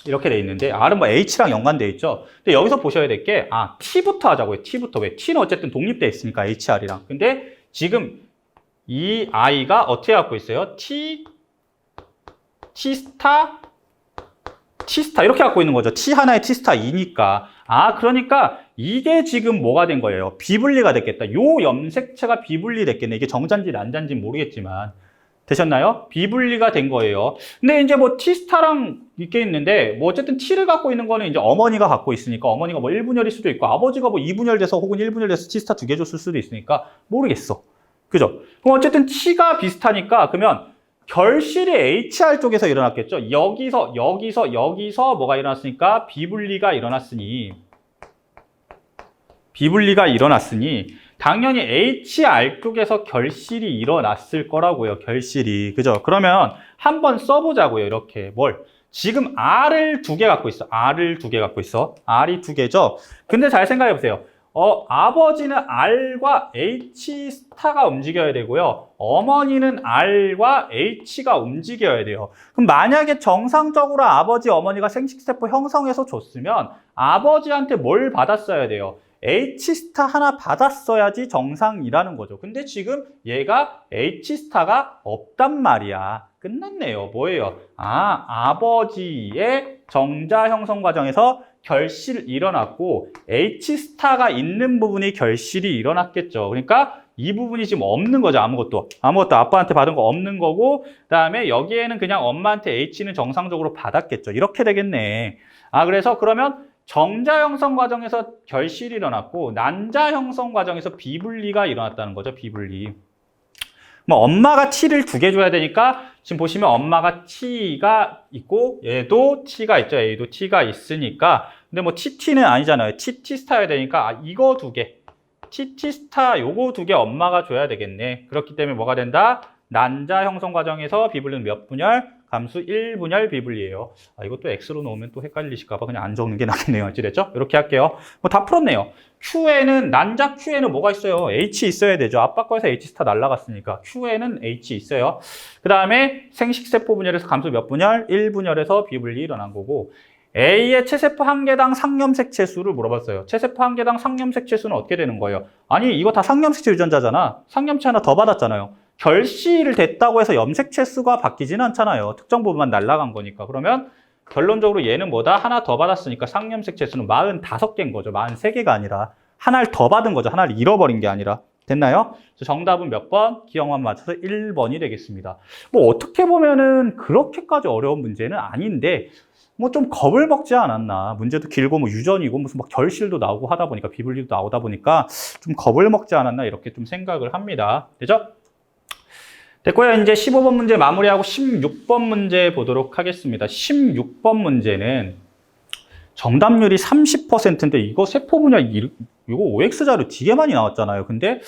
이렇게 돼 있는데, R은 뭐 H랑 연관돼 있죠? 근데 여기서 보셔야 될 게, T부터 하자고요. T부터. 왜? T는 어쨌든 독립돼 있으니까, HR이랑. 근데 지금 이 I가 어떻게 갖고 있어요? T 스타, T스타 이렇게 갖고 있는 거죠. T 하나에 T스타 2니까. 그러니까 이게 지금 뭐가 된 거예요? 비분리가 됐겠다. 요 염색체가 비분리 됐겠네. 이게 정자인지 난자인지 모르겠지만. 되셨나요? 비분리가 된 거예요. 근데 이제 뭐 T스타랑 이게 있는데, 뭐 어쨌든 T를 갖고 있는 거는 이제 어머니가 갖고 있으니까, 어머니가 뭐 1분열일 수도 있고, 아버지가 뭐 2분열돼서 혹은 1분열돼서 T스타 2개 줬을 수도 있으니까 모르겠어. 그죠? 그럼 어쨌든 T가 비슷하니까, 그러면 결실이 HR 쪽에서 일어났겠죠? 여기서 뭐가 일어났으니까 비분리가 일어났으니 당연히 HR 쪽에서 결실이 일어났을 거라고요. 결실이. 그죠? 그러면 한번 써보자고요. 이렇게 지금 R을 2개 갖고 있어. R이 2개죠? 근데 잘 생각해 보세요. 아버지는 R과 H 스타가 움직여야 되고요. 어머니는 R과 H가 움직여야 돼요. 그럼 만약에 정상적으로 아버지, 어머니가 생식세포 형성해서 줬으면 아버지한테 뭘 받았어야 돼요? H 스타 하나 받았어야지 정상이라는 거죠. 근데 지금 얘가 H 스타가 없단 말이야. 끝났네요. 뭐예요? 아버지의 정자 형성 과정에서 결실이 일어났고 H 스타가 있는 부분이 결실이 일어났겠죠. 그러니까 이 부분이 지금 없는 거죠. 아무것도 아빠한테 받은 거 없는 거고, 그다음에 여기에는 그냥 엄마한테 H는 정상적으로 받았겠죠. 이렇게 되겠네. 그래서 그러면 정자 형성 과정에서 결실이 일어났고 난자 형성 과정에서 비분리가 일어났다는 거죠. 비분리. 뭐 엄마가 T를 2개 줘야 되니까 지금 보시면 엄마가 T가 있고 얘도 T가 있죠. 얘도 T가 있으니까. 근데 뭐 TT는 아니잖아요. TT 스타여야 되니까 이거 2개. TT 스타 요거 2개 엄마가 줘야 되겠네. 그렇기 때문에 뭐가 된다? 난자 형성 과정에서 비분리는 몇 분열? 감수 1분열 비분리예요. 이것도 X로 놓으면 또 헷갈리실까봐 그냥 안 적는 게 낫겠네요. 어찌됐죠? 이렇게 할게요. 뭐 다 풀었네요. 난자 Q에는 뭐가 있어요? H 있어야 되죠. 아빠 거에서 H 스타 날라갔으니까 Q에는 H 있어요. 그 다음에 생식세포 분열에서 감수 몇 분열? 1분열에서 비분리 일어난 거고, A의 체세포 한 개당 상염색체 수를 물어봤어요. 체세포 한 개당 상염색체 수는 어떻게 되는 거예요? 이거 다 상염색체 유전자잖아. 상염체 하나 더 받았잖아요. 결실을 됐다고 해서 염색체 수가 바뀌지는 않잖아요. 특정 부분만 날아간 거니까. 그러면 결론적으로 얘는 뭐다? 하나 더 받았으니까 상염색체 수는 45개인 거죠. 43개가 아니라 하나를 더 받은 거죠. 하나를 잃어버린 게 아니라. 됐나요? 정답은 몇 번? 기억만 맞춰서 1번이 되겠습니다. 뭐 어떻게 보면은 그렇게까지 어려운 문제는 아닌데 뭐 좀 겁을 먹지 않았나. 문제도 길고 뭐 유전이고 무슨 막 결실도 나오고 하다 보니까 비분리도 나오다 보니까 좀 겁을 먹지 않았나 이렇게 좀 생각을 합니다. 되죠? 됐고요. 이제 15번 문제 마무리하고 16번 문제 보도록 하겠습니다. 16번 문제는 정답률이 30%인데 이거 세포 분열 이거 OX 자료 되게 많이 나왔잖아요. 근데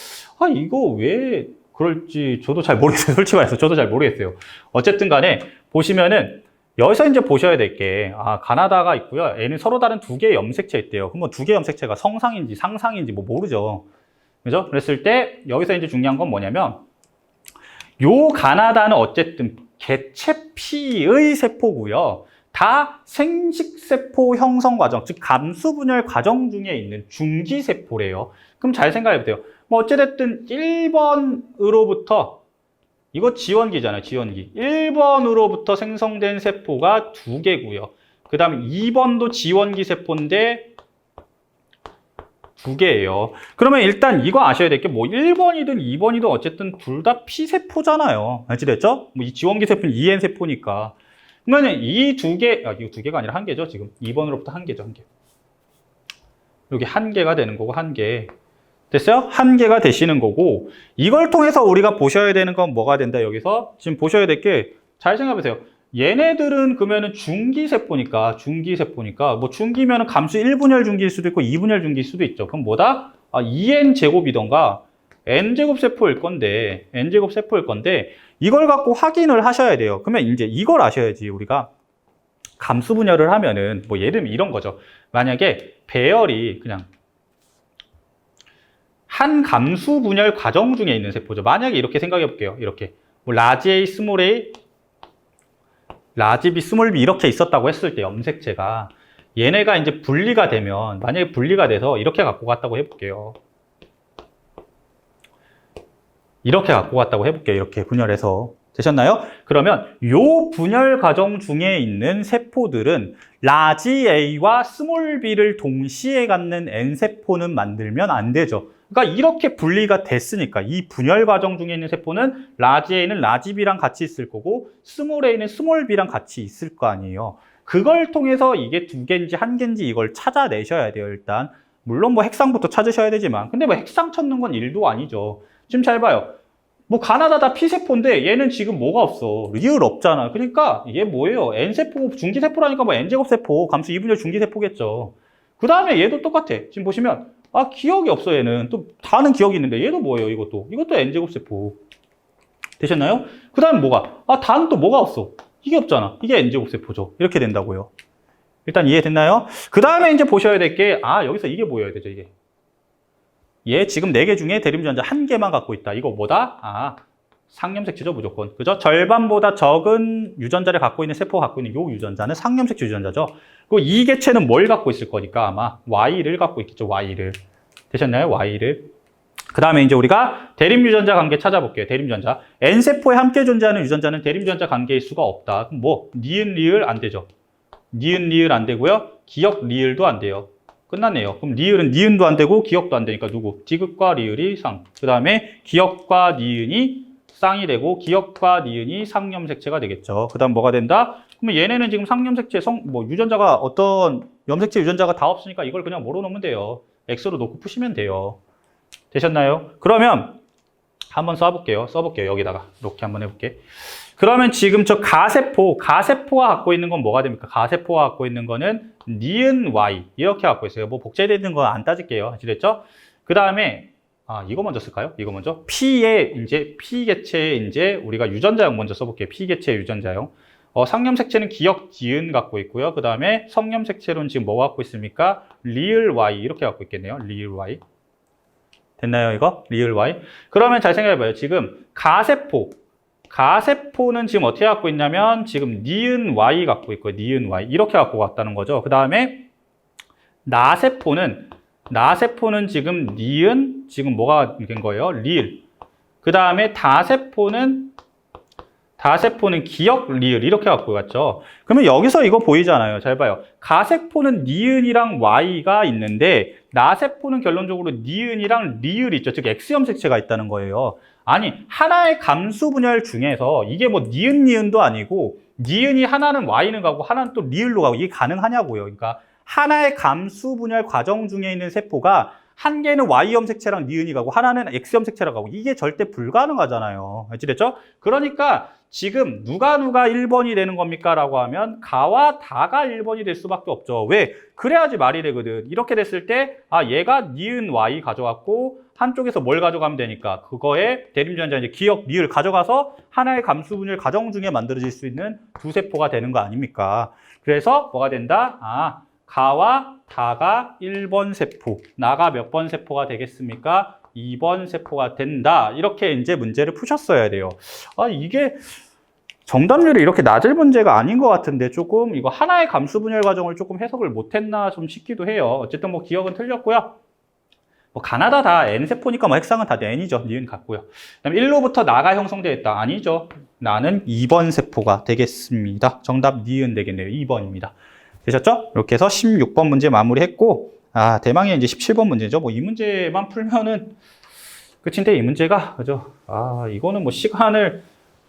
이거 왜 그럴지 저도 잘 모르겠어요. 솔직히 말해서 저도 잘 모르겠어요. 어쨌든 간에 보시면은 여기서 이제 보셔야 될 게 가나다가 있고요. 얘는 서로 다른 2개의 염색체 있대요. 그럼 2개의 염색체가 성상인지 상상인지 뭐 모르죠. 그죠? 그랬을 때 여기서 이제 중요한 건 뭐냐면 요 가나다는 어쨌든 개체 P의 세포고요. 다 생식세포 형성 과정, 즉 감수분열 과정 중에 있는 중기세포래요. 그럼 잘 생각해 보세요. 뭐 어찌됐든 1번으로부터 이거 지원기잖아요. 지원기. 1번으로부터 생성된 세포가 2개고요. 그 다음에 2번도 지원기 세포인데 2개예요. 그러면 일단 이거 아셔야 될 게 뭐 1번이든 2번이든 어쨌든 둘 다 P세포잖아요. 알지됐죠? 뭐 이 지원기 세포는 EN세포니까. 그러면 이 2개, 이거 2개가 아니라 1개죠. 지금 2번으로부터 1개죠. 1개. 여기 1개가 되는 거고 1개. 됐어요? 1개가 되시는 거고, 이걸 통해서 우리가 보셔야 되는 건 뭐가 된다, 여기서? 지금 보셔야 될 게, 잘 생각해 보세요. 얘네들은 그러면은 중기세포니까, 뭐 중기면은 감수 1분열 중기일 수도 있고 2분열 중기일 수도 있죠. 그럼 뭐다? 2n 제곱이던가, n제곱 세포일 건데 이걸 갖고 확인을 하셔야 돼요. 그러면 이제 이걸 아셔야지. 우리가 감수 분열을 하면은 뭐 예를 들면 이런 거죠. 만약에 배열이 그냥 한 감수 분열 과정 중에 있는 세포죠. 만약에 이렇게 생각해 볼게요. 이렇게 뭐 라지 A, 스몰 A, 라지 B, 스몰 B 이렇게 있었다고 했을 때 염색체가 얘네가 이제 분리가 되면 만약에 분리가 돼서 이렇게 갖고 갔다고 해볼게요. 이렇게 갖고 갔다고 해볼게요. 이렇게 분열해서. 되셨나요? 그러면 요 분열 과정 중에 있는 세포들은 라지 A와 스몰 B를 동시에 갖는 N세포는 만들면 안 되죠. 그러니까 이렇게 분리가 됐으니까 이 분열 과정 중에 있는 세포는 라지 A는 라지 B랑 같이 있을 거고 스몰 A는 스몰 B랑 같이 있을 거 아니에요. 그걸 통해서 이게 두 개인지 한 개인지 이걸 찾아내셔야 돼요. 일단 물론 뭐 핵상부터 찾으셔야 되지만 근데 뭐 핵상 찾는 건 일도 아니죠. 지금 잘 봐요. 뭐 가나다 다 P세포인데 얘는 지금 뭐가 없어. 리을 없잖아. 그러니까 얘 뭐예요? N세포 중기세포라니까 뭐 N제곱세포 감수 2분열 중기세포겠죠. 그 다음에 얘도 똑같아. 지금 보시면 아 기억이 없어. 얘는 또 다는 기억이 있는데 얘도 뭐예요? 이것도 N제곱세포. 되셨나요? 그 다음에 뭐가? 아 다는 또 뭐가 없어. 이게 없잖아. 이게 N제곱세포죠. 이렇게 된다고요. 일단 이해됐나요? 그 다음에 이제 보셔야 될 게 여기서 이게 보여야 되죠. 이게 얘 지금 4개 중에 대림유전자 1개만 갖고 있다. 이거 뭐다? 상염색체죠, 무조건. 그죠? 절반보다 적은 유전자를 갖고 있는 세포가 갖고 있는 요 유전자는 상염색체 유전자죠. 그리고 이 개체는 뭘 갖고 있을 거니까 아마 Y를 갖고 있겠죠, Y를. 되셨나요? Y를. 그 다음에 이제 우리가 대림유전자 관계 찾아볼게요. 대림유전자. N세포에 함께 존재하는 유전자는 대림유전자 관계일 수가 없다. 그럼 뭐, 니은, 리을 안 되죠. 니은, 리을 안 되고요. 기역, 리을도 안 돼요. 끝났네요. 그럼 리을은 니은도 안 되고 기역도 안 되니까 누구? 디귿과 리을이 상. 그 다음에 기역과 니은이 쌍이 되고 기역과 니은이 상염색체가 되겠죠. 그 다음 뭐가 된다? 그러면 얘네는 지금 상염색체 유전자가 어떤 염색체 유전자가 다 없으니까 이걸 그냥 뭐로 놓으면 돼요. X로 놓고 푸시면 돼요. 되셨나요? 그러면 한번 써볼게요. 여기다가 이렇게 한번 해볼게. 그러면 지금 저 가세포가 갖고 있는 건 뭐가 됩니까? 가세포가 갖고 있는 거는 니은 Y 이렇게 갖고 있어요. 뭐 복제되는 거 안 따질게요. 아시겠죠? 그 다음에 이거 먼저 쓸까요? 이거 먼저 P 개체의 이제 우리가 유전자형 먼저 써볼게요. P 개체의 유전자형. 상염색체는 기역 지은 갖고 있고요. 그 다음에 성염색체로는 지금 뭐 갖고 있습니까? 리을 Y 이렇게 갖고 있겠네요. 리을 Y. 됐나요, 이거? 리을 Y. 그러면 잘 생각해봐요. 지금 가세포는 지금 어떻게 갖고 있냐면 지금 니은 Y 갖고 있고요. 니은 Y 이렇게 갖고 갔다는 거죠. 그 다음에 나세포는 지금 니은 지금 뭐가 된 거예요? 리을. 그 다음에 다세포는 기역 리을 이렇게 갖고 갔죠. 그러면 여기서 이거 보이잖아요. 잘 봐요. 가세포는 니은이랑 Y가 있는데 나세포는 결론적으로 니은이랑 리을이 있죠. 즉 X염색체가 있다는 거예요. 아니 하나의 감수 분열 중에서 이게 뭐 니은도 아니고 니은이 하나는 Y는 가고 하나는 또 리을로 가고 이게 가능하냐고요. 그러니까 하나의 감수 분열 과정 중에 있는 세포가 한 개는 Y염색체랑 니은이 가고 하나는 X염색체라고 가고 이게 절대 불가능하잖아요. 알겠죠? 그러니까 지금 누가 1번이 되는 겁니까? 라고 하면 가와 다가 1번이 될 수밖에 없죠. 왜? 그래야지 말이 되거든. 이렇게 됐을 때 얘가 니은 Y 가져갔고 한쪽에서 뭘 가져가면 되니까 그거에 대림유전자 이제 기역 리을 가져가서 하나의 감수 분열 과정 중에 만들어질 수 있는 두 세포가 되는 거 아닙니까? 그래서 뭐가 된다? 가와 다가 1번 세포, 나가 몇 번 세포가 되겠습니까? 2번 세포가 된다. 이렇게 이제 문제를 푸셨어야 돼요. 이게 정답률이 이렇게 낮을 문제가 아닌 것 같은데 조금 이거 하나의 감수 분열 과정을 조금 해석을 못했나 좀 싶기도 해요. 어쨌든 뭐 기억은 틀렸고요. 뭐 가나다 다 N세포니까 뭐 핵상은 다 N이죠. 니은 같고요. 그다음에 1로부터 나가 형성되어 있다. 아니죠. 나는 2번 세포가 되겠습니다. 정답 니은 되겠네요. 2번입니다. 되셨죠? 이렇게 해서 16번 문제 마무리했고 대망의 이제 17번 문제죠. 뭐 이 문제만 풀면은 끝인데 이 문제가 그죠? 이거는 뭐 시간을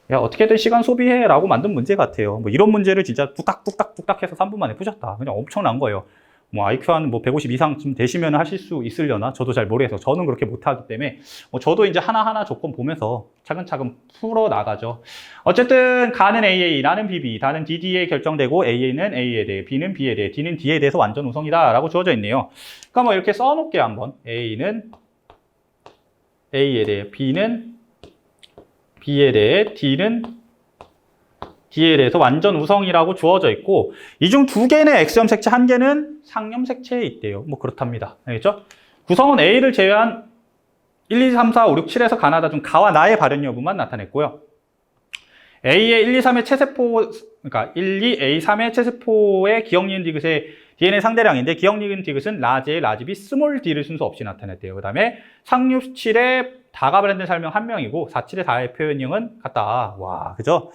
어떻게든 시간 소비해라고 만든 문제 같아요. 뭐 이런 문제를 진짜 뚝딱뚝딱 해서 3분 만에 푸셨다. 그냥 엄청난 거예요. 뭐 IQ 한 150 이상쯤 되시면 하실 수 있으려나? 저도 잘 모르겠어요. 저는 그렇게 못하기 때문에 저도 이제 하나하나 조건 보면서 차근차근 풀어 나가죠. 어쨌든 가는 AA, 나는 BB, 다는 DD에 결정되고 AA는 A에 대해, B는 B에 대해, D는 D에 대해서 완전 우성이다 라고 주어져 있네요. 그러니까 뭐 이렇게 써놓을게요. 한번 A는 A에 대해, B는 B에 대해, D는 D에 대해서 완전 우성이라고 주어져 있고, 이 중 두 개는 X점 색채, 한 개는 상점 색채에 있대요. 뭐 그렇답니다. 알겠죠? 구성은 A를 제외한 1, 2, 3, 4, 5, 6, 7에서 가나다 중 가와 나의 발현 여부만 나타냈고요. A의 1, 2, 3의 체세포, 그러니까 1, 2, A, 3의 체세포의 기억, 니은, 디귿의 DNA 상대량인데, 기억, 니은, 디귿은 라지 A, 라지 B, 스몰 d를 순서 없이 나타냈대요. 그 다음에 상류 7의 다가 발현된 설명 1명이고, 4, 7의 다의 표현형은 같다. 와, 그죠?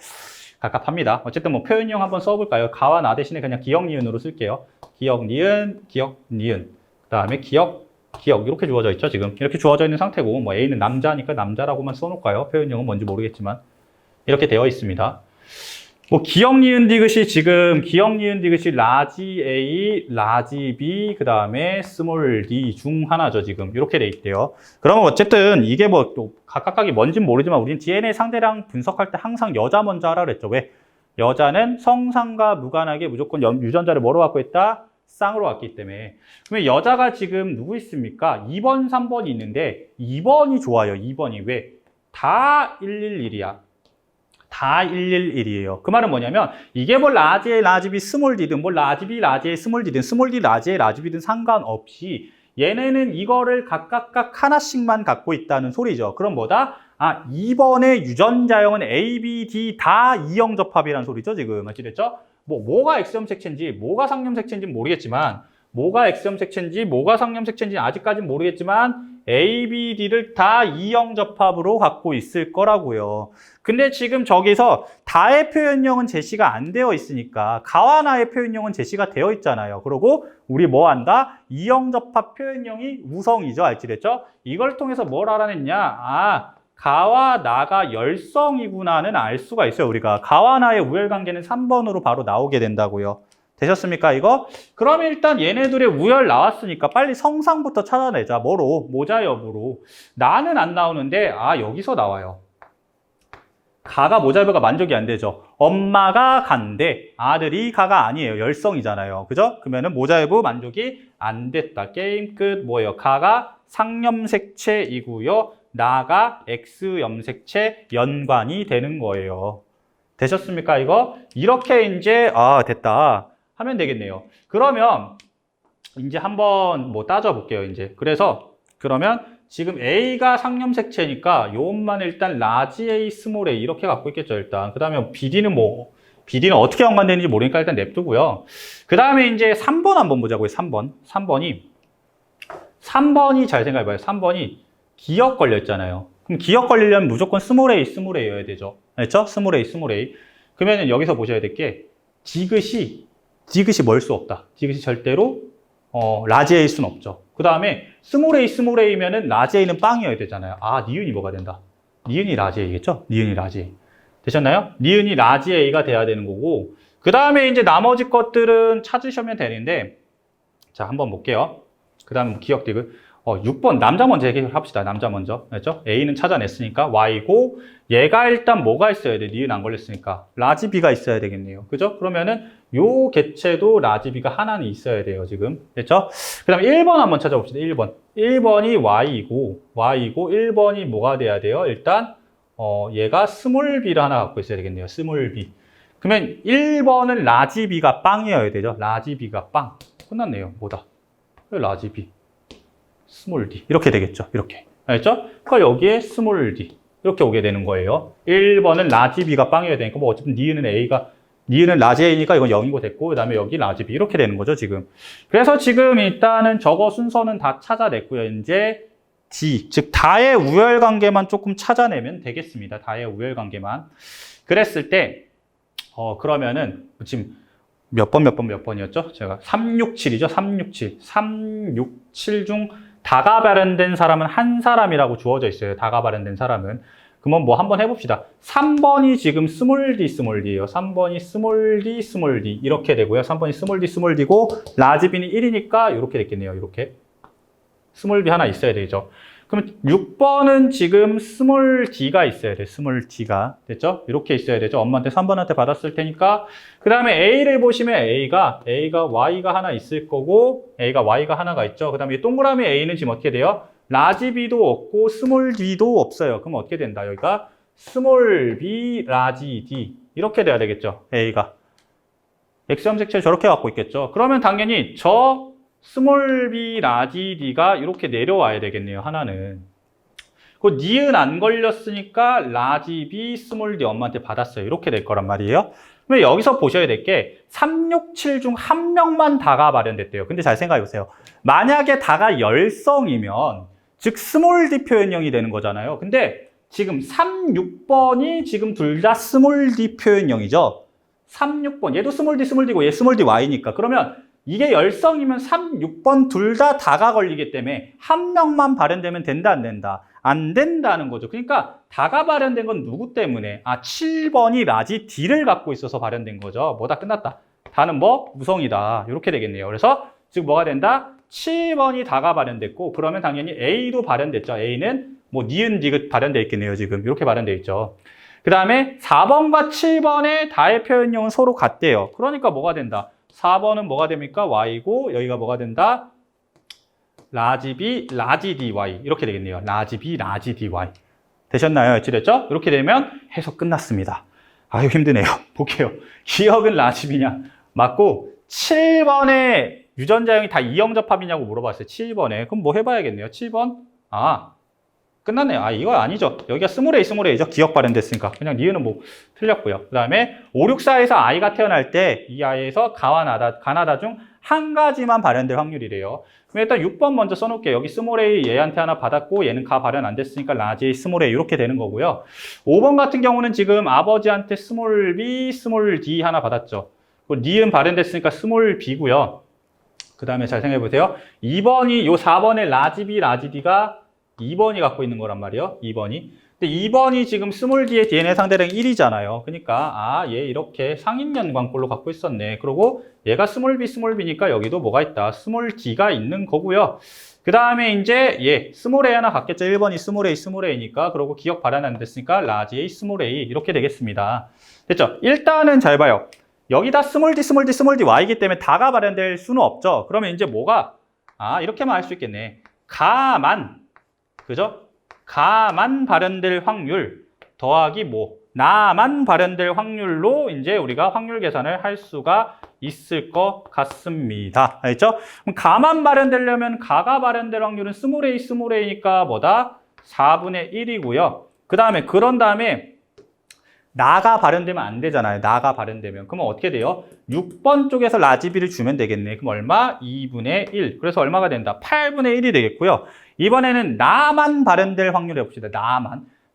갑갑합니다. 어쨌든 뭐 표현형 한번 써볼까요? 가와 나 대신에 그냥 기억, 니은으로 쓸게요. 기억, 니은, 기억, 니은. 그 다음에 기억, 이렇게 주어져 있죠, 지금. 이렇게 주어져 있는 상태고, 뭐 A는 남자니까 남자라고만 써놓을까요? 표현형은 뭔지 모르겠지만. 이렇게 되어 있습니다. 뭐 기억, 니은, 디귿이 지금 기억, 니은, 디귿이 라지 A, 라지 B, 그 다음에 스몰 D 중 하나죠, 지금. 이렇게 돼 있대요. 그러면 어쨌든 이게 뭐 또 각각이 뭔진 모르지만 우리는 DNA 상대량 분석할 때 항상 여자 먼저 하라 그랬죠. 왜? 여자는 성상과 무관하게 무조건 유전자를 뭐로 갖고 있다? 쌍으로 갖기 때문에. 그러면 여자가 지금 누구 있습니까? 2번, 3번이 있는데 2번이 좋아요. 2번이 왜? 다 111이야. 다 111이에요. 그 말은 뭐냐면 이게 뭐 라지 A, 라지 B, 스몰 D든 뭐 라지 B, 라지 A, 스몰 D든 스몰 D, 라지 A, 라지 B든 상관없이 얘네는 이거를 각각 하나씩만 갖고 있다는 소리죠. 그럼 뭐다? 아, 2번의 유전자형은 A, B, D 다 E형 접합이라는 소리죠, 지금. 아시겠죠? 뭐가 X점 색채인지, 뭐가 상점 색채인지 모르겠지만, 뭐가 X점 색채인지, 뭐가 상점 색채인지 아직까지는 모르겠지만, A, B, D를 다 E형 접합으로 갖고 있을 거라고요. 근데 지금 저기서 다의 표현형은 제시가 안 되어 있으니까 가와 나의 표현형은 제시가 되어 있잖아요. 그리고 우리 뭐 한다? E형 접합 표현형이 우성이죠. 알지랬죠? 이걸 통해서 뭘 알아냈냐? 아, 가와 나가 열성이구나는 알 수가 있어요. 우리가 가와 나의 우열관계는 3번으로 바로 나오게 된다고요. 되셨습니까, 이거? 그러면 일단 얘네들의 우열 나왔으니까 빨리 성상부터 찾아내자. 뭐로? 모자 여부로. 나는 안 나오는데, 아, 여기서 나와요. 가가 모자 여부가 만족이 안 되죠. 엄마가 간대. 아들이 가가 아니에요. 열성이잖아요. 그죠? 그러면은 모자 여부 만족이 안 됐다. 게임 끝. 뭐예요? 가가 상염색체이고요. 나가 X 염색체 연관이 되는 거예요. 되셨습니까, 이거? 이렇게 이제, 아, 됐다. 하면 되겠네요. 그러면 이제 한번 뭐 따져볼게요, 이제. 그러면 지금 A가 상염색체니까 요것만 일단 라지 A, 스몰 A 이렇게 갖고 있겠죠, 일단. 그 다음에 BD는 BD는 어떻게 연관되는지 모르니까 일단 냅두고요. 그 다음에 이제 3번 한번 보자고요, 3번. 3번이 잘 생각해봐요. 3번이 기억 걸렸잖아요. 그럼 기억 걸리려면 무조건 스몰 A여야 되죠. 알죠? 스몰 A. 그러면은 여기서 보셔야 될 게 디귿이 뭘 수 없다. 디귿이 절대로 라지 A일 수는 없죠. 그 다음에 스몰 A면은 라지 A는 빵이어야 되잖아요. 아, 니은이 뭐가 된다? 니은이 라지 A겠죠? 니은이 라지 A. 되셨나요? 니은이 라지 A가 돼야 되는 거고, 그 다음에 이제 나머지 것들은 찾으시면 되는데, 자, 한번 볼게요. 그 다음에 기억 디귿. 6번 남자 먼저 해결합시다. 남자 먼저. 알죠? A는 찾아냈으니까 Y고, 얘가 일단 뭐가 있어야 돼? 니은 안 걸렸으니까. 라지 B가 있어야 되겠네요. 그죠? 그러면은 요 개체도 라지 B가 하나는 있어야 돼요, 지금. 됐죠? 그 다음에 1번 한번 찾아봅시다. 1번. 1번이 Y이고 1번이 뭐가 돼야 돼요? 일단, 얘가 스몰 B를 하나 갖고 있어야 되겠네요. 스몰 B. 그러면 1번은 라지 B가 빵이어야 되죠? 라지 B가 빵. 끝났네요. 뭐다? 라지 B. 스몰 d 이렇게 되겠죠. 이렇게. 알겠죠? 그러니까 여기에 스몰 d 이렇게 오게 되는 거예요. 1번은 라지 b가 빵이어야 되니까 뭐 어쨌든 니은은 라지 a니까 이건 0이고 됐고 그 다음에 여기 라지 b 이렇게 되는 거죠, 지금. 그래서 지금 일단은 저거 순서는 다 찾아냈고요. 이제 D, 즉 다의 우열관계만 조금 찾아내면 되겠습니다. 다의 우열관계만. 그랬을 때 그러면은 지금 몇 번이었죠? 제가 367이죠. 367 중 다가 발현된 사람은 한 사람이라고 주어져 있어요. 다가 발현된 사람은. 그러면 뭐 한번 해봅시다. 3번이 지금 스몰 D예요. 3번이 스몰 D 이렇게 되고요. 3번이 스몰 D고 라지 B는 1이니까 이렇게 됐겠네요. 이렇게. 스몰 B 하나 있어야 되죠. 그럼 6번은 지금 스몰 D가 있어야 돼. 스몰 D가. 됐죠? 이렇게 있어야 되죠. 엄마한테 3번한테 받았을 테니까. 그 다음에 A를 보시면 A가 Y가 하나 있을 거고 A가 Y가 하나가 있죠. 그 다음에 동그라미 A는 지금 어떻게 돼요? 라지 b도 없고 스몰 d도 없어요. 그럼 어떻게 된다? 여기가 스몰 b, 라지 d 이렇게 돼야 되겠죠. A가. X점 색채를 저렇게 갖고 있겠죠. 그러면 당연히 저 스몰 b, 라지 d가 이렇게 내려와야 되겠네요. 하나는. 그 니은 안 걸렸으니까 라지 b, 스몰 d 엄마한테 받았어요. 이렇게 될 거란 말이에요. 그럼 여기서 보셔야 될 게 3, 6, 7 중 한 명만 다가 발현됐대요. 근데 잘 생각해 보세요. 만약에 다가 열성이면 즉 스몰 d 표현형이 되는 거잖아요. 근데 지금 3, 6번이 지금 둘 다 스몰 d 표현형이죠. 3, 6번 얘도 스몰 d, 스몰 d고 얘 스몰 d y니까 그러면 이게 열성이면 3, 6번 둘 다 다가 걸리기 때문에 한 명만 발현되면 된다 안 된다? 안 된다는 거죠. 그러니까 다가 발현된 건 누구 때문에? 7번이 라지 D를 갖고 있어서 발현된 거죠. 뭐다 끝났다. 다는 뭐? 무성이다. 이렇게 되겠네요. 그래서 즉 뭐가 된다? 7번이 다가 발현됐고 그러면 당연히 A도 발현됐죠. A는 뭐 니은 디귿 발현돼 있겠네요. 지금 이렇게 발현돼 있죠. 그 다음에 4번과 7번의 다의 표현형은 서로 같대요. 그러니까 뭐가 된다? 4번은 뭐가 됩니까? Y고 여기가 뭐가 된다? 라지 B, 라지 DY 이렇게 되겠네요. 라지 B, 라지 DY 되셨나요? 어찌됐죠? 이렇게 되면 해석 끝났습니다. 아유 힘드네요. 볼게요. 기억은 라지 B냐? 맞고 7번에 유전자형이 다 이형접합이냐고 물어봤어요. 7번에. 그럼 뭐 해봐야겠네요. 7번. 끝났네요. 이거 아니죠. 여기가 스몰 A, 스몰 A죠. 기억 발현됐으니까. 그냥 니은은 뭐 틀렸고요. 그 다음에 5, 6, 4에서 아이가 태어날 때 이 아이에서 가와 가나다 중 한 가지만 발현될 확률이래요. 그럼 일단 6번 먼저 써놓을게요. 여기 스몰 A 얘한테 하나 받았고 얘는 가 발현 안 됐으니까 라지 A, 스몰 A 이렇게 되는 거고요. 5번 같은 경우는 지금 아버지한테 스몰 B, 스몰 D 하나 받았죠. 그리고 니은 발현됐으니까 스몰 B고요. 그 다음에 잘 생각해 보세요. 2번이 요 4번의 라지 B, 라지 D가 2번이 갖고 있는 거란 말이에요. 2번이. 근데 2번이 지금 스몰 d의 DNA 상대량이 1이잖아요. 그러니까 얘 이렇게 상인 연관꼴로 갖고 있었네. 그리고 얘가 스몰 b, 스몰 b니까 여기도 뭐가 있다? 스몰 d가 있는 거고요. 그 다음에 이제 얘 스몰 a 하나 갖겠죠. 1번이 스몰 a, 스몰 a니까. 그리고 기억 발현 안 됐으니까 라지 a, 스몰 a 이렇게 되겠습니다. 됐죠? 일단은 잘 봐요. 여기다 스몰 d, 스몰 d, 스몰 d y이기 때문에 다가 발현될 수는 없죠. 그러면 이제 뭐가 이렇게만 할 수 있겠네. 가만 그죠? 가만 발현될 확률 더하기 뭐 나만 발현될 확률로 이제 우리가 확률 계산을 할 수가 있을 것 같습니다. 알겠죠? 그럼 가만 발현되려면 가가 발현될 확률은 스몰 a, 스몰 a니까 뭐다? 4분의 1이고요. 그런 다음에 나가 발현되면 안 되잖아요. 나가 발현되면. 그러면 어떻게 돼요? 6번 쪽에서 라지 B를 주면 되겠네. 그럼 얼마? 2분의 1. 그래서 얼마가 된다? 8분의 1이 되겠고요. 이번에는 나만 발현될 확률 해봅시다.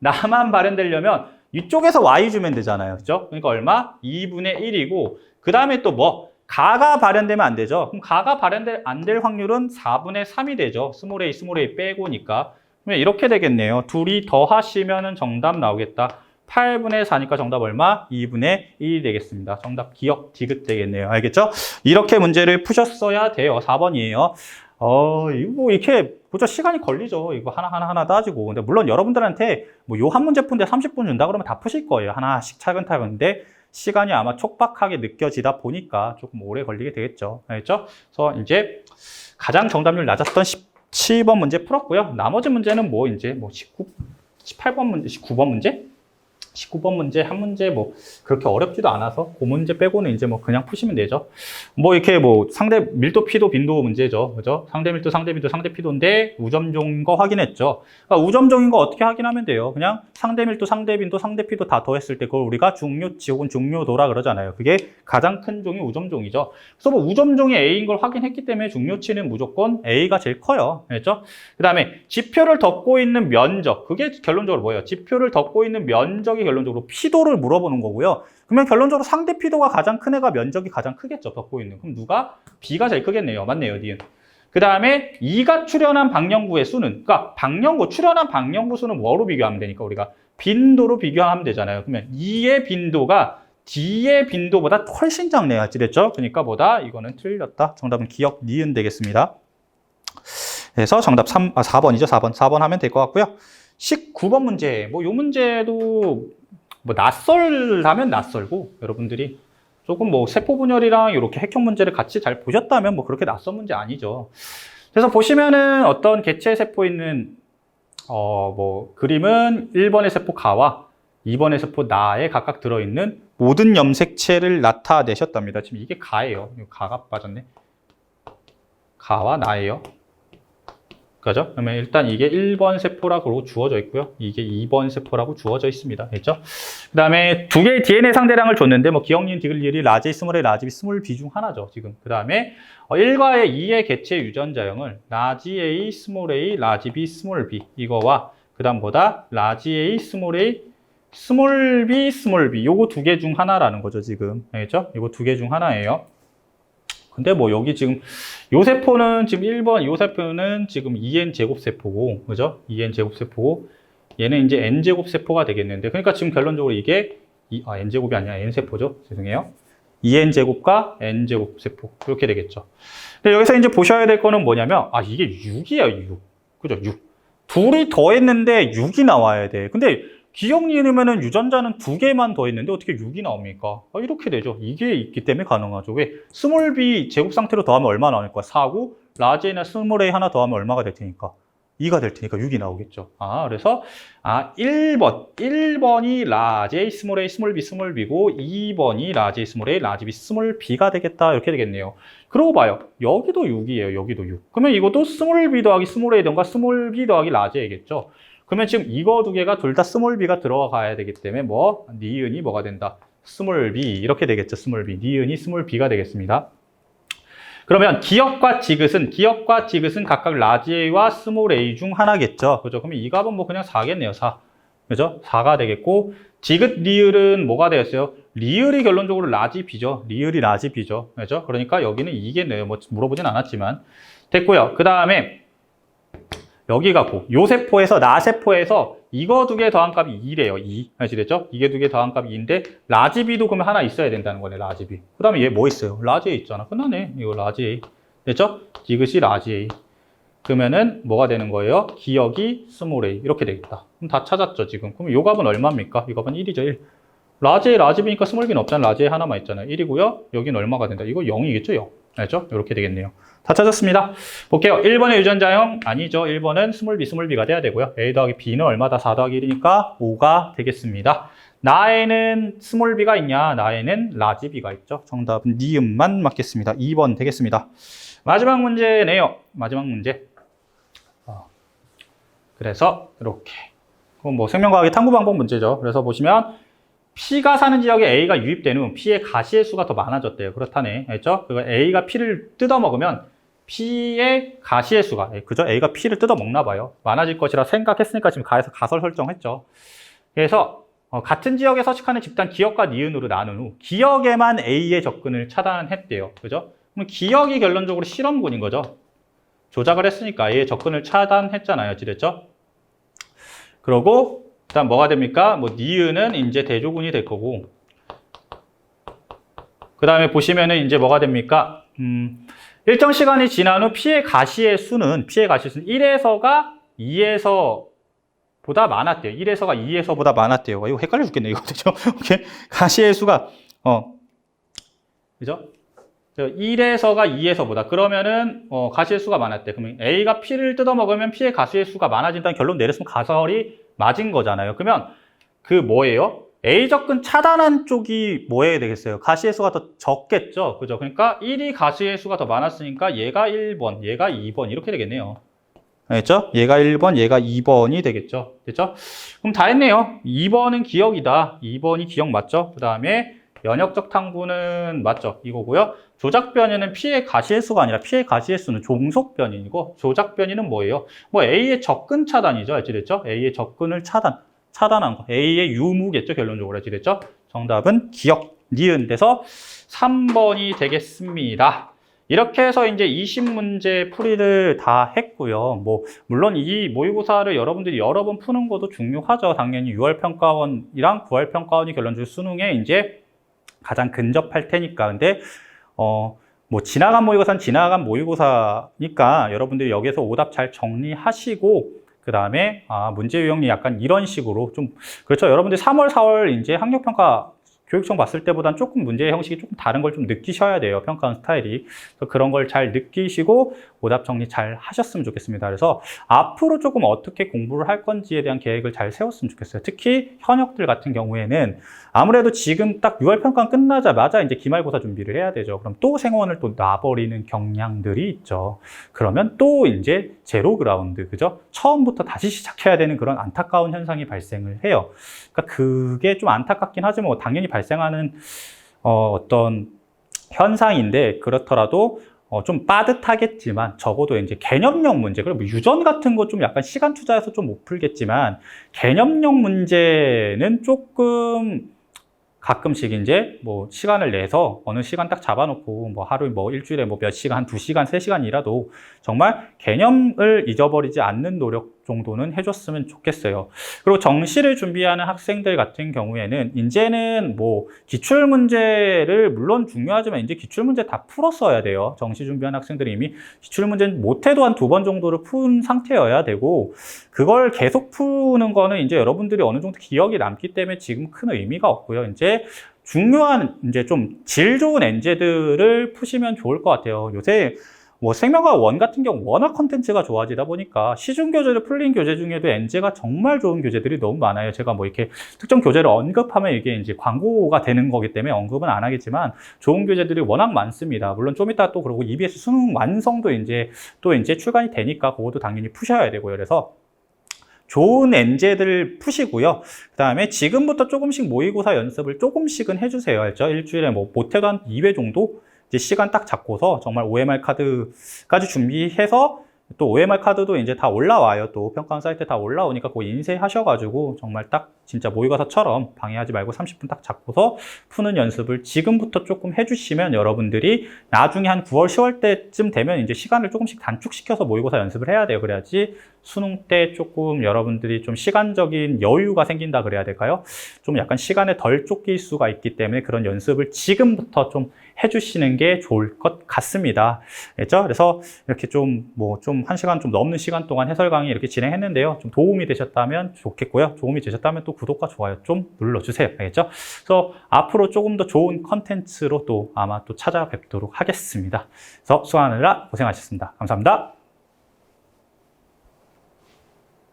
나만 발현되려면 이쪽에서 Y 주면 되잖아요. 그죠? 그러니까 얼마? 2분의 1이고 그 다음에 또 뭐? 가가 발현되면 안 되죠. 그럼 가가 안 될 확률은 4분의 3이 되죠. 스몰 a 빼고니까. 그러면 이렇게 되겠네요. 둘이 더하시면 정답 나오겠다. 8분의 4니까 정답 얼마? 2분의 1이 되겠습니다. 정답 기억 디귿 되겠네요. 알겠죠? 이렇게 문제를 푸셨어야 돼요. 4번이에요. 이거 뭐 이렇게 보자 시간이 걸리죠. 이거 하나 따지고. 근데 물론 여러분들한테 뭐 요 한 문제 푼데 30분 준다 그러면 다 푸실 거예요. 하나씩 차근차근. 근데 시간이 아마 촉박하게 느껴지다 보니까 조금 오래 걸리게 되겠죠. 알겠죠? 그래서 이제 가장 정답률 낮았던 17번 문제 풀었고요. 나머지 문제는 뭐 이제 뭐 18번 문제, 19번 문제? 19번 문제, 한 문제 뭐 그렇게 어렵지도 않아서 그 문제 빼고는 이제 뭐 그냥 푸시면 되죠. 뭐 이렇게 뭐 상대 밀도, 피도, 빈도 문제죠. 그죠? 상대 밀도, 상대 빈도, 상대 피도인데 우점종인 거 확인했죠. 그러니까 우점종인 거 어떻게 확인하면 돼요? 그냥 상대 밀도, 상대 빈도, 상대 피도 다 더했을 때 그걸 우리가 중요치 혹은 중요도라 그러잖아요. 그게 가장 큰 종이 우점종이죠. 그래서 뭐 우점종이 A인 걸 확인했기 때문에 중요치는 무조건 A가 제일 커요. 알겠죠? 그 다음에 지표를 덮고 있는 면적. 그게 결론적으로 뭐예요? 지표를 덮고 있는 면적이 결론적으로 피도를 물어보는 거고요. 그러면 결론적으로 상대 피도가 가장 큰 애가 면적이 가장 크겠죠. 덮고 있는. 그럼 누가? B가 제일 크겠네요. 맞네요. 니은. 그 다음에 2가 출현한 방영구의 수는 그러니까 출현한 방영구 수는 뭐로 비교하면 되니까 우리가 빈도로 비교하면 되잖아요. 그러면 2의 빈도가 D의 빈도보다 훨씬 작네요. 됐죠? 그러니까 뭐다? 이거는 틀렸다. 정답은 기억 니은 되겠습니다. 그래서 정답 4번이죠. 4번 하면 될 것 같고요. 19번 문제. 뭐 요 문제도 뭐 낯설다면 낯설고 여러분들이 조금 뭐 세포분열이랑 이렇게 핵형 문제를 같이 잘 보셨다면 뭐 그렇게 낯선 문제 아니죠. 그래서 보시면은 어떤 개체 세포 있는 뭐 그림은 1번의 세포 가와 2번의 세포 나에 각각 들어있는 모든 염색체를 나타내셨답니다. 지금 이게 가예요. 가가 빠졌네. 가와 나예요. 그죠? 그러면 일단 이게 1번 세포라고 주어져 있고요. 이게 2번 세포라고 주어져 있습니다. 됐죠? 그 다음에 두 개의 DNA 상대량을 줬는데, 뭐, 기억니은, 디귿리을이 라지 A, 스몰 A, 라지 B, 스몰 B 중 하나죠, 지금. 그 다음에 1과의 2의 개체 유전자형을 라지 A, 스몰 A, 라지 B, 스몰 B. 이거와, 그 다음보다 라지 A, 스몰 A, 스몰 B, 스몰 B. 요거 두 개 중 하나라는 거죠, 지금. 알겠죠? 이거 두 개 중 하나예요. 근데 뭐 여기 지금 요 세포는 지금 1번 요 세포는 지금 2n 제곱 세포고, 그죠? 2n 제곱 세포고, 얘는 이제 n 제곱 세포가 되겠는데, 그러니까 지금 결론적으로 이게 n 제곱이 아니라 n 세포죠. 죄송해요. 2n 제곱과 n 제곱 세포 이렇게 되겠죠. 근데 여기서 이제 보셔야 될 거는 뭐냐면, 이게 6이에요, 6. 그죠? 6. 둘이 더했는데 6이 나와야 돼. 근데 기억니은이면은 유전자는 두 개만 더 있는데 어떻게 6이 나옵니까? 이렇게 되죠. 이게 있기 때문에 가능하죠. 왜? 스몰 b 제곱 상태로 더하면 얼마 나올 거야? 4고 라지 A나 스몰 A 하나 더하면 얼마가 될 테니까? 2가 될 테니까 6이 나오겠죠. 그래서 1번이 라지 A, 스몰 A, 스몰 B, 스몰 B고 2번이 라지 A, 스몰 A, 라지 B, 스몰 B가 되겠다. 이렇게 되겠네요. 그러고 봐요. 여기도 6이에요. 여기도 6. 그러면 이것도 스몰 B 더하기 스몰 A든가 스몰 B 더하기 라지 A겠죠. 그러면 지금 이거 두 개가 둘 다 스몰 b가 들어가야 되기 때문에 니은이 뭐가 된다? 스몰 b 이렇게 되겠죠. 스몰 b. 니은이 스몰 b가 되겠습니다. 그러면 기억과 지긋은 각각 라지 a와 스몰 a 중 하나겠죠. 그죠? 그러면 이 값은 뭐 그냥 4겠네요. 4. 그죠? 4가 되겠고, 지긋 리을은 뭐가 되었어요? 리을이 결론적으로 라지 b죠. 리을이 라지 b죠. 그죠? 그러니까 여기는 2겠네요. 뭐 물어보진 않았지만. 됐고요. 그 다음에 여기가 요 세포에서, 나 세포에서 이거 두 개 더한 값이 2래요. 2. 아시겠죠? 이게 두 개 더한 값이 2인데, 라지 B도 그러면 하나 있어야 된다는 거네, 라지 B. 그 다음에 얘 뭐 있어요? 라지 A 있잖아. 끝나네. 이거 라지 A. 됐죠? 지그시 라지 A. 그러면은 뭐가 되는 거예요? 기억이 스몰 A. 이렇게 되겠다. 그럼 다 찾았죠, 지금. 그럼 요 값은 얼마입니까? 이 값은 1이죠, 1. 라지 A, 라지 B니까 스몰 B는 없잖아. 라지 A 하나만 있잖아요. 1이고요. 여기는 얼마가 된다? 이거 0이겠죠, 0. 알죠? 이렇게 되겠네요. 다 찾았습니다. 볼게요. 1번의 유전자형 아니죠. 1번은 스몰 B가 돼야 되고요. A 더하기 B는 얼마다? 4 더하기 1이니까 5가 되겠습니다. 나에는 스몰 B가 있냐? 나에는 라지 B가 있죠. 정답은 니은만 맞겠습니다. 2번 되겠습니다. 마지막 문제네요. 마지막 문제. 그래서 이렇게. 그건 뭐 생명과학의 탐구 방법 문제죠. 그래서 보시면 P가 사는 지역에 A가 유입된 후 P의 가시의 수가 더 많아졌대요. 그렇다네. 알죠? 그리고 A가 P를 뜯어먹으면 P의 가시의 수가, 그죠? A가 P를 뜯어먹나 봐요. 많아질 것이라 생각했으니까 지금 가에서 가설 설정했죠. 그래서 같은 지역에 서식하는 집단 기억과 니은으로 나눈 후 기억에만 A의 접근을 차단했대요. 그죠? 그럼 기억이 결론적으로 실험군인 거죠. 조작을 했으니까 A의 접근을 차단했잖아요. 그랬죠? 그러고 일단 뭐가 됩니까? 뭐 니은은 이제 대조군이 될 거고, 그 다음에 보시면은 이제 뭐가 됩니까? 일정 시간이 지난 후 P의 가시의 수는 1에서가 2에서 보다 많았대요. 1에서가 2에서보다 많았대요. 이거 헷갈려 죽겠네, 이거. 그죠? 오케이. 가시의 수가, 그죠? 1에서가 2에서보다. 그러면은, 가시의 수가 많았대. 그러면 A가 P를 뜯어먹으면 P의 가시의 수가 많아진다는 결론 내렸으면 가설이 맞은 거잖아요. 그러면 그 뭐예요? A 접근 차단한 쪽이 뭐 해야 되겠어요? 가시의 수가 더 적겠죠? 그죠? 그러니까 1이 가시의 수가 더 많았으니까 얘가 1번, 얘가 2번 이렇게 되겠네요. 알겠죠? 얘가 1번, 얘가 2번이 되겠죠? 됐죠? 그럼 다 했네요. 2번은 기억이다. 2번이 기억 맞죠? 그 다음에 연역적 탐구는 맞죠? 이거고요. 조작 변이는 P의 가시의 수가 아니라 P의 가시의 수는 종속 변이고, 조작 변이는 뭐예요? 뭐 A의 접근 차단이죠. 알지됐죠? A의 접근을 차단한 거. A의 유무겠죠. 결론적으로 알지됐죠? 정답은 기억, 니은 돼서 3번이 되겠습니다. 이렇게 해서 이제 20문제 풀이를 다 했고요. 뭐 물론 이 모의고사를 여러분들이 여러 번 푸는 것도 중요하죠. 당연히 6월 평가원이랑 9월 평가원이 결론적으로 수능에 이제 가장 근접할 테니까. 근데 뭐 지나간 모의고사는 지나간 모의고사니까 여러분들이 여기서 오답 잘 정리하시고, 그 다음에 문제 유형이 약간 이런 식으로 좀, 그렇죠. 여러분들 3월, 4월 이제 학력평가 교육청 봤을 때보다는 조금 문제 형식이 조금 다른 걸 좀 느끼셔야 돼요. 평가하는 스타일이. 그래서 그런 걸 잘 느끼시고 오답 정리 잘 하셨으면 좋겠습니다. 그래서 앞으로 조금 어떻게 공부를 할 건지에 대한 계획을 잘 세웠으면 좋겠어요. 특히 현역들 같은 경우에는 아무래도 지금 딱 6월 평가 끝나자마자 이제 기말고사 준비를 해야 되죠. 그럼 또 생원을 또 놔버리는 경향들이 있죠. 그러면 또 이제 제로 그라운드, 그죠? 처음부터 다시 시작해야 되는 그런 안타까운 현상이 발생을 해요. 그러니까 그게 좀 안타깝긴 하지만 뭐 당연히 발생하는 어떤 현상인데, 그렇더라도 좀 빠듯하겠지만 적어도 이제 개념형 문제, 그리고 유전 같은 거 좀 약간 시간 투자해서 좀 못 풀겠지만 개념형 문제는 조금 가끔씩 이제 뭐 시간을 내서 어느 시간 딱 잡아놓고 뭐 하루 뭐 일주일에 뭐 몇 시간, 2시간, 3시간이라도 정말 개념을 잊어버리지 않는 노력 정도는 해줬으면 좋겠어요. 그리고 정시를 준비하는 학생들 같은 경우에는 이제는 뭐 기출 문제를 물론 중요하지만 이제 기출 문제 다 풀었어야 돼요. 정시 준비하는 학생들이 이미 기출 문제는 못해도 한 2번 정도를 푼 상태여야 되고, 그걸 계속 푸는 거는 이제 여러분들이 어느 정도 기억이 남기 때문에 지금 큰 의미가 없고요. 이제 중요한 이제 좀 질 좋은 엔제들을 푸시면 좋을 것 같아요. 요새 뭐 생명과학 1 같은 경우 워낙 컨텐츠가 좋아지다 보니까 시중 교재를 풀린 교재 중에도 엔제가 정말 좋은 교재들이 너무 많아요. 제가 뭐 이렇게 특정 교재를 언급하면 이게 이제 광고가 되는 거기 때문에 언급은 안 하겠지만 좋은 교재들이 워낙 많습니다. 물론 좀 이따 또 그러고 EBS 수능 완성도 이제 또 이제 출간이 되니까 그것도 당연히 푸셔야 되고요. 그래서 좋은 엔제들 푸시고요. 그 다음에 지금부터 조금씩 모의고사 연습을 조금씩은 해주세요. 알죠? 일주일에 뭐 못해도 한 2회 정도 이제 시간 딱 잡고서 정말 OMR 카드까지 준비해서, 또 OMR 카드도 이제 다 올라와요. 또 평가원 사이트에 다 올라오니까 그거 인쇄하셔가지고 정말 딱 진짜 모의고사처럼 방해하지 말고 30분 딱 잡고서 푸는 연습을 지금부터 조금 해주시면 여러분들이 나중에 한 9월, 10월 때쯤 되면 이제 시간을 조금씩 단축시켜서 모의고사 연습을 해야 돼요. 그래야지 수능 때 조금 여러분들이 좀 시간적인 여유가 생긴다 그래야 될까요? 좀 약간 시간에 덜 쫓길 수가 있기 때문에 그런 연습을 지금부터 좀 해주시는 게 좋을 것 같습니다. 알죠? 그래서 이렇게 좀 1시간 좀 넘는 시간 동안 해설 강의 이렇게 진행했는데요. 좀 도움이 되셨다면 좋겠고요. 도움이 되셨다면 또 구독과 좋아요 좀 눌러주세요. 알겠죠? 그래서 앞으로 조금 더 좋은 컨텐츠로 또 아마 또 찾아뵙도록 하겠습니다. 그래서 수강하느라 고생하셨습니다. 감사합니다.